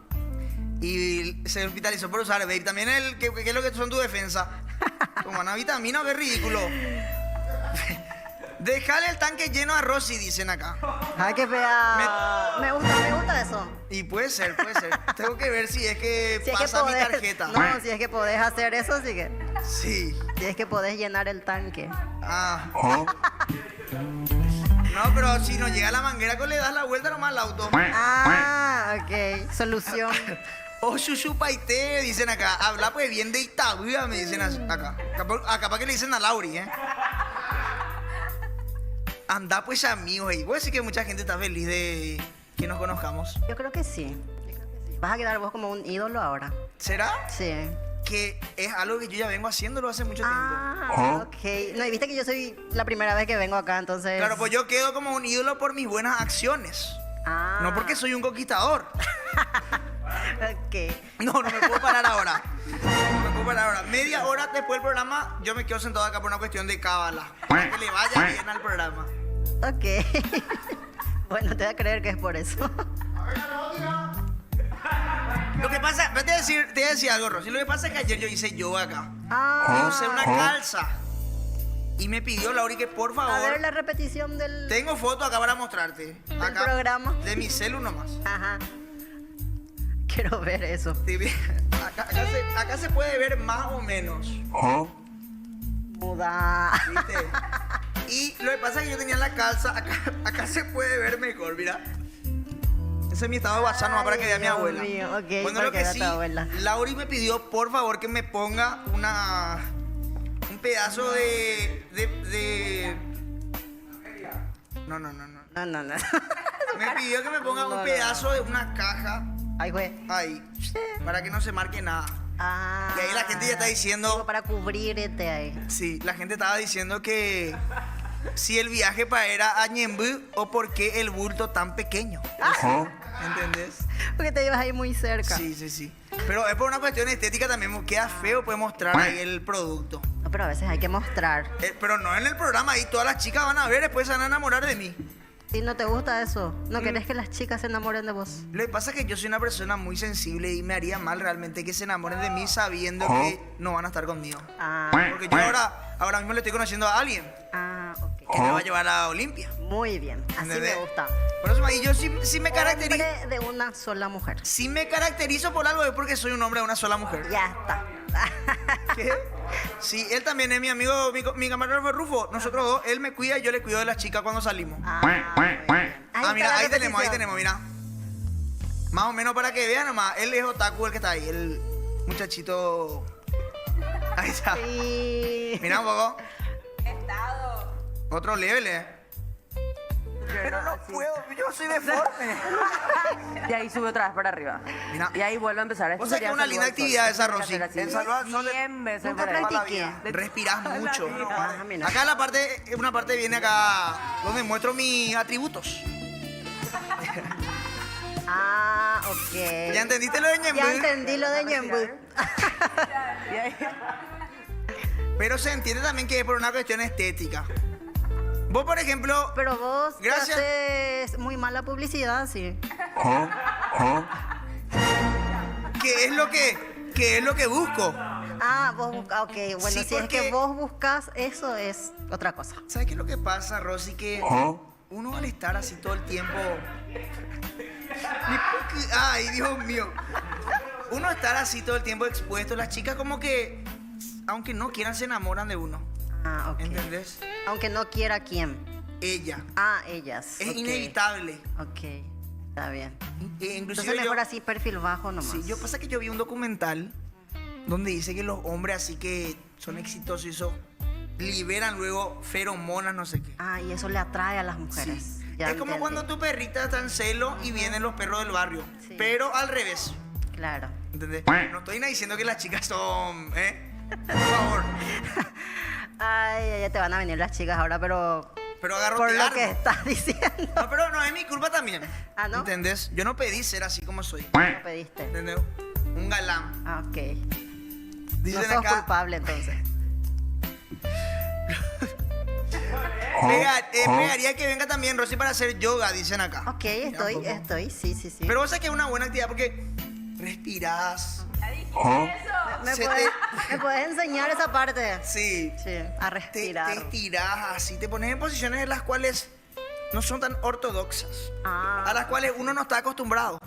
Y se hospitalizó por usar el vape. También ¿qué es lo que son tu defensa? Como una vitamina, qué ridículo. Dejale el tanque lleno a Rosy, dicen acá. Ay, qué fea. Me gusta eso. Y puede ser. Tengo que ver si es que Si es que pasa mi podés- tarjeta. No, si es que podés hacer eso, sí que. Sí. Si es que podés llenar el tanque. Ah. No, pero si nos llega la manguera, le das la vuelta nomás al auto. Ah, ok. Solución. O Shushu Paité, dicen acá. Habla pues bien de Itabúa, me dicen acá. Acá para que le dicen a Lauri, ¿eh? Anda pues amigos, y voy a decir que mucha gente está feliz de que nos conozcamos. Yo creo que sí. Vas a quedar vos como un ídolo ahora. ¿Será? Sí. Que es algo que yo ya vengo haciéndolo hace mucho tiempo. Ah, ok. No, y viste que yo soy la primera vez que vengo acá, entonces. Claro, pues yo quedo como un ídolo por mis buenas acciones. Ah. No porque soy un conquistador. Ok. No me puedo parar ahora. No me puedo parar ahora. Media hora después del programa, yo me quedo sentado acá por una cuestión de cábala. Para que le vaya bien al programa. Ok. Bueno, te voy a creer que es por eso. Lo que pasa, te voy a decir algo, Rosy. Lo que pasa es que ayer yo hice yoga acá. Ah. Usé una calza. Y me pidió Lauri que por favor. A ver la repetición del. Tengo foto acá para mostrarte. Acá, programa. De mi celu nomás. Ajá. Quiero ver eso. Sí, acá se puede ver más o menos. Muda. ¿Viste? Y lo que pasa es que yo tenía la calza. Acá se puede ver mejor, mira. Ese es mi estado de WhatsApp nomás para que vea a mi Dios abuela. mío, ok, Bueno, para lo que que vea sí, tu abuela. Lauri me pidió por favor que me ponga un pedazo de. No. No. Me pidió que me ponga un pedazo de una caja. Ay, güey. Ahí. Para que no se marque nada. Ah. Y ahí la gente ya está diciendo. Para cubrirte ahí. Sí, la gente estaba diciendo que si el viaje para era a Ñemby o por qué el bulto tan pequeño. ¿Entendés? Porque te llevas ahí muy cerca. Sí. Pero es por una cuestión estética también. Queda feo poder mostrar ahí el producto. No, pero a veces hay que mostrar. Pero no en el programa. Ahí todas las chicas van a ver, después se van a enamorar de mí. ¿Y no te gusta eso? ¿No querés que las chicas se enamoren de vos? Lo que pasa es que yo soy una persona muy sensible y me haría mal realmente que se enamoren de mí sabiendo que no van a estar conmigo. Porque yo ahora mismo le estoy conociendo a alguien que me va a llevar a la Olimpia. Muy bien, así ¿Entendés? me gusta. Por eso ahí yo sí me caracterizo. Hombre de una sola mujer. Si me caracterizo por algo es porque soy un hombre de una sola mujer. Ya está. ¿Qué? Sí, él también es mi amigo, mi camarógrafo Rufo. Nosotros dos, él me cuida y yo le cuido de las chicas cuando salimos. Mira, ahí tenemos, mira. Más o menos para que vean nomás. Él es otaku el que está ahí, el muchachito. Ahí está. Sí. Mira un poco. Estado. Otro level, Pero no puedo, yo soy deforme. Y ahí sube otra vez para arriba. Mira. Y ahí vuelve a empezar. O sea que es una linda actividad esa, Rosy. En Salvador son 100 veces Nunca por ahí. practiqué. Respirás mucho. mira. Acá una parte viene acá donde muestro mis atributos. Ah, ok. ¿Ya entendiste lo de Ñemby? Ya entendí lo de Ñemby. Pero se entiende también que es por una cuestión estética. Vos, por ejemplo... Pero vos Gracias. te haces muy mala publicidad, sí. ¿Qué es lo que busco? Ah, vos buscas, ok. Bueno, Sí, si es porque- que vos buscas, eso es otra cosa. ¿Sabes qué es lo que pasa, Rosy? Que uno al estar así todo el tiempo... Ay, Dios mío. Uno estar así todo el tiempo expuesto, las chicas como que, aunque no quieran, se enamoran de uno. Ah, ok. ¿Entendés? Aunque no quiera quién. Ella. Ah, ellas. Es ok. inevitable. Ok, está bien. Inclusive Entonces mejor yo, así perfil bajo nomás. sí, pasa que yo vi un documental donde dice que los hombres así que son exitosos y eso liberan luego feromonas, no sé qué. Ah, y eso le atrae a las mujeres. Sí. Ya Es como entendí. cuando tu perrita está en celo y vienen los perros del barrio. Sí. Pero al revés. Claro. ¿Entendés? No estoy diciendo que las chicas son... Por favor. Ay, ya te van a venir las chicas ahora, pero Pero agarro por lo que estás diciendo. No, pero no es mi culpa también. Ah, ¿no? ¿Entendés? Yo no pedí ser así como soy. No pediste. ¿Entendés? Un galán. Ah, ok. Dicen no sos acá, culpable entonces. pegaría que venga también Rosy para hacer yoga, dicen acá. Ok, estoy, sí. Pero vos sabés que es una buena actividad porque respirás. ¿Me Se puedes, ¿Me puedes enseñar esa parte? Sí. Sí, a Te respirar. estirás así, te pones en posiciones en las cuales no son tan ortodoxas. A las cuales uno no está acostumbrado.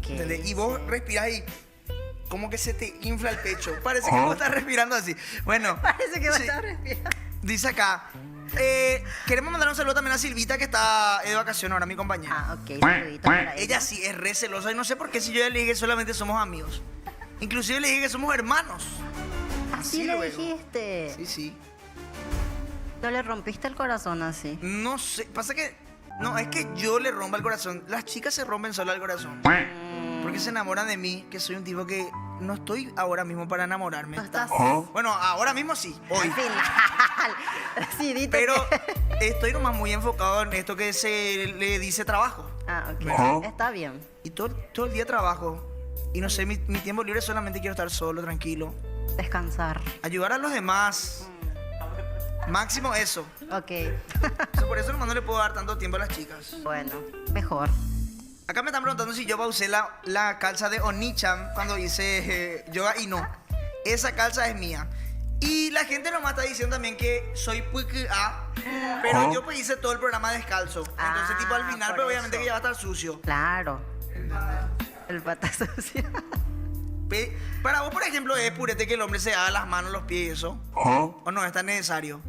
¿Entendés? Y vos respirás y como que se te infla el pecho. Parece que vos estás respirando así. Bueno. Parece que vos sí. estás respirando. Dice acá. Queremos mandar un saludo también a Silvita, que está de vacaciones ahora, mi compañera. Ah, ok. Saludito para Ella sí es re celosa y no sé por qué si yo ya le dije que solamente somos amigos. Inclusive le dije que somos hermanos. Así le dijiste. Sí, sí. ¿No le rompiste el corazón así? No sé, pasa que... No, es que yo le rompo el corazón. Las chicas se rompen solas el corazón. Porque se enamoran de mí, que soy un tipo que no estoy ahora mismo para enamorarme. No estás- Bueno, ahora mismo sí, hoy. Al final. Sí, dite Pero que- estoy nomás muy enfocado en esto que se le dice trabajo. Ah, ok. ¿Verdad? Está bien. Y todo el día trabajo. Y no sé, mi tiempo libre solamente quiero estar solo, tranquilo. Descansar. Ayudar a los demás. Máximo eso. Ok. Por eso nomás no le puedo dar tanto tiempo a las chicas. Bueno, mejor. Acá me están preguntando si yo usé la calza de Onichan cuando hice yoga y no. Esa calza es mía. Y la gente nomás está diciendo también que soy PQA, pero yo pues hice todo el programa descalzo. Entonces, tipo, al final, por pero obviamente eso. que ya va a estar sucio. Claro. El pata sucio. Para vos, por ejemplo, es purete que el hombre se haga las manos, los pies y eso. ¿O no es tan necesario?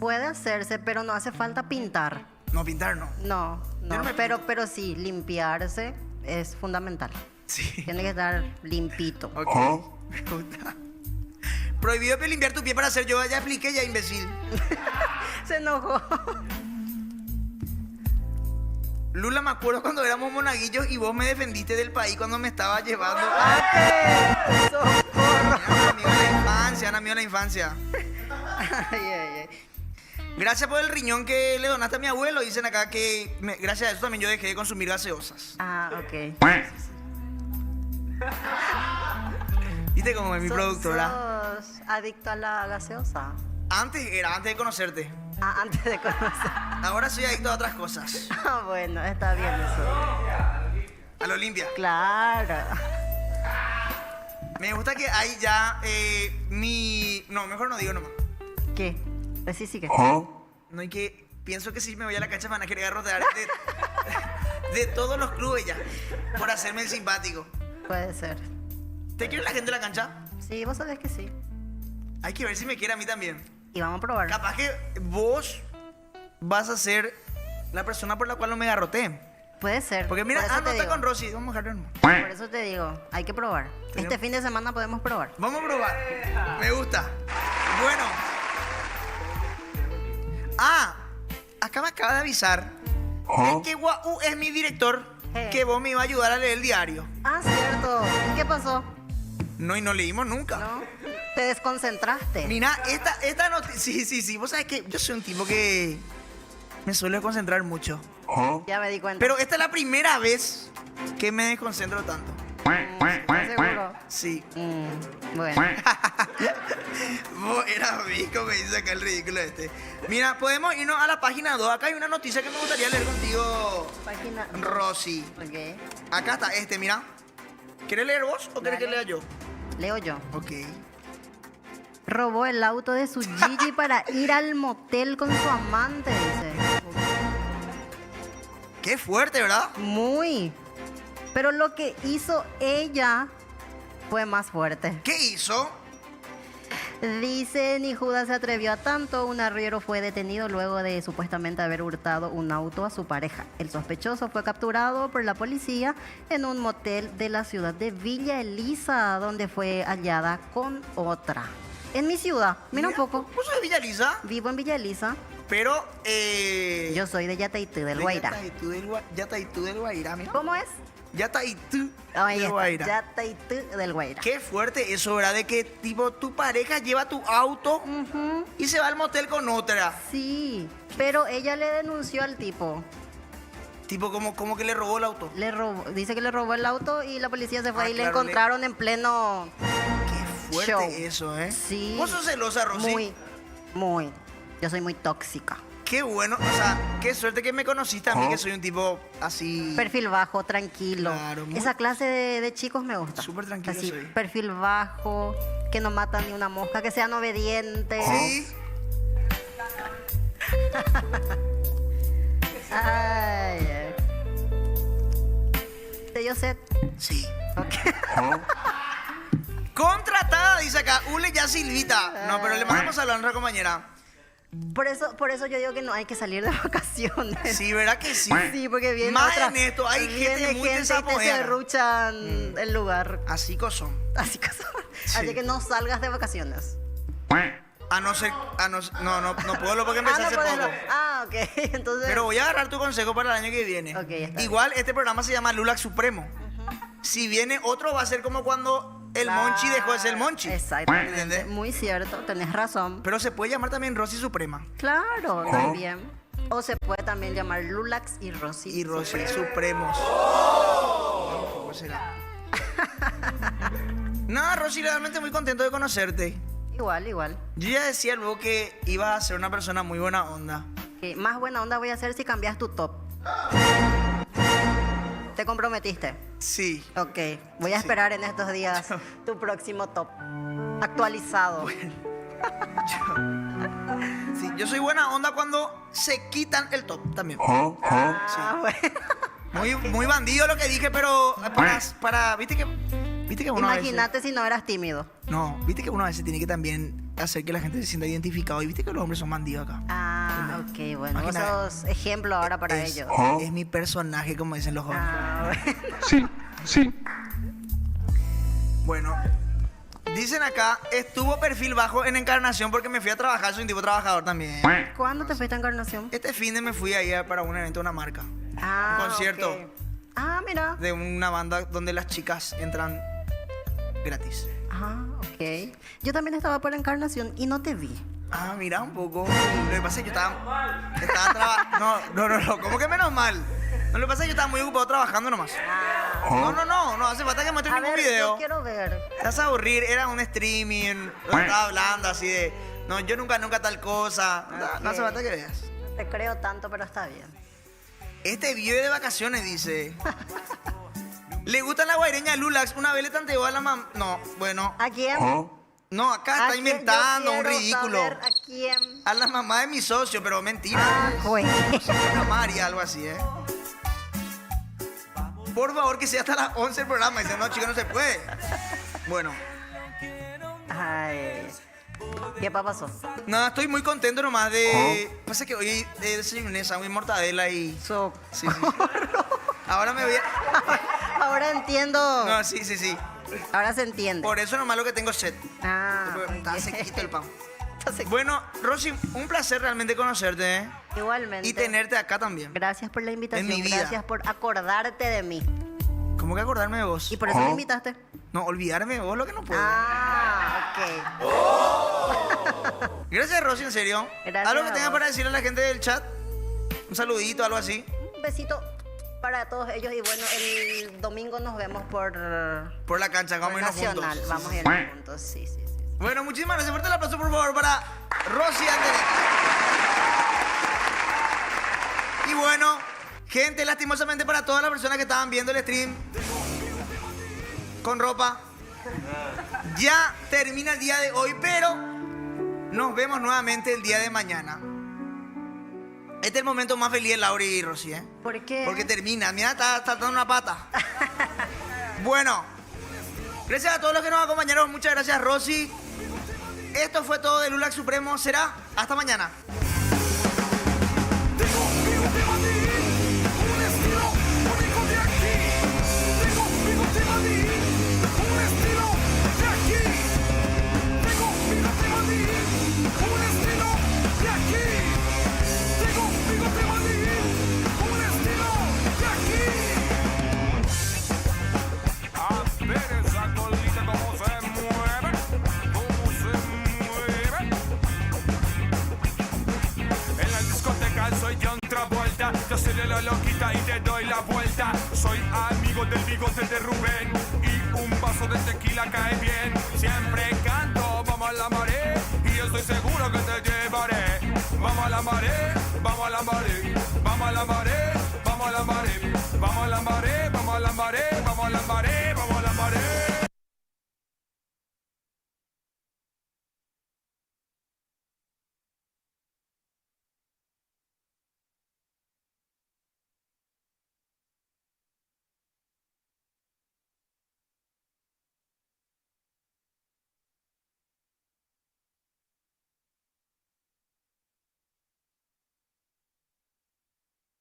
Puede hacerse, pero no hace falta pintar. No, pintar no. No, Yo no me pero sí, limpiarse es fundamental. Sí. Tiene que estar limpito. Ok. Me gusta. Prohibido limpiar tu pie para hacer yoga. Ya expliqué, ya, imbécil. Se enojó. Lula, me acuerdo cuando éramos monaguillos y vos me defendiste del país cuando me estaba llevando. Eran amigos de la infancia. Gracias por el riñón que le donaste a mi abuelo. Dicen acá que gracias a eso también yo dejé de consumir gaseosas. Ah, ok. ¿Viste cómo es mi productora? ¿Sos adicto a la gaseosa? Antes de conocerte. Ah, antes de conocer. Ahora soy adicto a otras cosas. Ah, bueno, está bien eso. A lo limpia. Claro. Me gusta que hay ya No, mejor no digo nomás. ¿Qué? Sí, sí que. No, y que pienso que si me voy a la cancha me van a querer garrotear de todos los clubes ya. Por hacerme el simpático. Puede ser. ¿Te quiere la gente de la cancha? Sí, vos sabés que sí. Hay que ver si me quiere a mí también. Y vamos a probar. Capaz que vos vas a ser la persona por la cual no me garroteen. Puede ser. Porque mira, Por eso no te está digo. con Rosy. Vamos a dejarlo. Por eso te digo, hay que probar. Este fin de semana podemos probar. Vamos a probar. Me gusta. Bueno. Acá me acaba de avisar que Guau es mi director, que vos me iba a ayudar a leer el diario. Ah, cierto. ¿Y qué pasó? No, y no leímos nunca. ¿No? Te desconcentraste. Mira, esta noticia... Sí. Vos sabés que yo soy un tipo que me suele concentrar mucho. Ya me di cuenta. Pero esta es la primera vez que me desconcentro tanto. ¿Estás seguro? Sí. Bueno. Vos eras rico, me dice acá el ridículo este. Mira, podemos irnos a la página 2. Acá hay una noticia que me gustaría leer contigo, Página Rosy. Ok. Acá está mira. ¿Querés leer vos o querés que Dale. lea yo? Leo yo. Ok. Robó el auto de su Gigi para ir al motel con su amante, dice. Qué fuerte, ¿verdad? Muy. Pero lo que hizo ella fue más fuerte. ¿Qué hizo? Dice, ni Judas se atrevió a tanto. Un arriero fue detenido luego de supuestamente haber hurtado un auto a su pareja. El sospechoso fue capturado por la policía en un motel de la ciudad de Villa Elisa, donde fue hallada con otra. En mi ciudad, mira un poco. ¿Vos sos de Villa Elisa? Vivo en Villa Elisa. Pero, Yo soy de Yataitú del Guairá. Yataitú del Guairá, mira. ¿Cómo es? Yataitú Ahí del está, Guairá. Yataitú del Guairá. Qué fuerte eso, ¿verdad? De que, tipo, tu pareja lleva tu auto y se va al motel con otra. Sí, pero ella le denunció al tipo. Tipo, como que le robó el auto. Dice que le robó el auto y la policía se fue y le claro, encontraron en pleno Fuerte show. eso, ¿eh? Sí. ¿Vos sos celosa, Rosy? Muy. Yo soy muy tóxica. Qué bueno, o sea, qué suerte que me conociste a mí, que soy un tipo así... Perfil bajo, tranquilo. Claro, muy- Esa clase de chicos me gusta. Súper tranquilo Así, soy. perfil bajo, que no matan ni una mosca, que sean obedientes. Sí. Ay, ay. ¿Te dio sed? Sí. Ok. Contratada, dice acá, Ule ya Silvita. No, pero le mandamos a nuestra compañera. Por eso yo digo que no hay que salir de vacaciones. Sí, ¿verdad que sí? Sí, porque viene Más otra, en esto, hay gente viene muy gente y te desapoderada. cerruchan el lugar. Así son. Así que no salgas de vacaciones. A no ser... No puedo lo porque empecé hace no puedes, poco. no. Ah, ok. Entonces... Pero voy a agarrar tu consejo para el año que viene. Ok, está Igual este programa se llama Lulac Supremo. Si viene otro va a ser como cuando el Monchi dejó de ser el Monchi. Exactamente. ¿Entendés? Muy cierto, tenés razón. Pero se puede llamar también Rosy Suprema. Claro, también. O se puede también llamar Lulax y Rosy. Y Rosy Supremos. ¿Cómo será? No, Rosy, realmente muy contento de conocerte. Igual. Yo ya decía luego que ibas a ser una persona muy buena onda. Más buena onda voy a hacer si cambias tu top. ¿Te comprometiste? Sí. Ok, voy a esperar en estos días tu próximo top. Actualizado. Sí, yo soy buena onda cuando se quitan el top también. Ah, bueno. Muy bandido lo que dije, pero para viste que uno a veces... Imagínate si no eras tímido. No, viste que uno a veces tiene que también hacer que la gente se sienta identificado. Y viste que los hombres son bandidos acá. Ah, ok, bueno. Vos Imagina- sos ejemplo ahora para ellos. Es mi personaje, como dicen los jóvenes. Ah, Sí. Bueno, dicen acá, estuvo perfil bajo en Encarnación porque me fui a trabajar, soy un tipo trabajador también. ¿Cuándo te fuiste a Encarnación? Este fin de me fui ahí para un evento de una marca. Ah, Un concierto. ok. Ah, mira. De una banda donde las chicas entran gratis. Ah, ok. Yo también estaba por Encarnación y no te vi. Ah, mira un poco. Lo que pasa es que yo estaba trabajando. No, ¿cómo que menos mal? No, lo que pasa es que yo estaba muy ocupado trabajando nomás. No hace falta que muestre A ningún ver, video. yo quiero ver. Te vas a aburrir, era un streaming, donde estaba hablando así de, no, yo nunca tal cosa. No hace falta que veas. No te creo tanto, pero está bien. Este vive de vacaciones, dice. Le gusta la guaireña Lulax, una vez le tanteó a la mamá. No, bueno. ¿A quién? No, acá está ¿A quién? inventando Yo un quiero ridículo. saber ¿A quién? A la mamá de mi socio, pero mentira. Güey. Una María, algo así, ¿eh? Por favor, que sea hasta las 11 el programa. Dice, no, chica, no se puede. Bueno. Ay. ¿Qué pasó? Nada, estoy muy contento nomás de... Pasa que hoy desayuné sándwich, mortadela y... Sí. Ahora me voy a... Ahora entiendo. No, sí. Ahora se entiende. Por eso nomás lo que tengo sed. Ah, Está ok. sequito el pan. Bueno, Rosy, un placer realmente conocerte, ¿eh? Igualmente. Y tenerte acá también. Gracias por la invitación. En mi vida. Gracias por acordarte de mí. ¿Cómo que acordarme de vos? Y por eso me invitaste. No, olvidarme de vos lo que no puedo. Ah, ok. Gracias, Rosy, en serio. Gracias ¿Algo que a tengas vos. para decirle a la gente del chat? Un saludito, algo así. Un besito para todos ellos y bueno, el domingo nos vemos por Por la cancha, vamos a irnos Nacional. juntos. Vamos a irnos juntos, sí. Bueno, muchísimas gracias. Fuerte el aplauso, por favor, para Rosy Anderek. Y bueno, gente, lastimosamente para todas las personas que estaban viendo el stream con ropa, ya termina el día de hoy, pero nos vemos nuevamente el día de mañana. Este es el momento más feliz de Laura y Rosy, ¿eh? ¿Por qué? Porque termina. Mira, está dando una pata. Bueno, gracias a todos los que nos acompañaron. Muchas gracias, Rosy. Esto fue todo de Lulac Supremo. Será hasta mañana. En la discoteca soy John Travolta. Yo soy de la loquita y te doy la vuelta. Soy amigo del bigote de Rubén y un vaso de tequila cae bien. Siempre canto, vamos a la marea y yo estoy seguro que te llevaré. Vamos a la marea, Lambaré, vamos a Lambaré.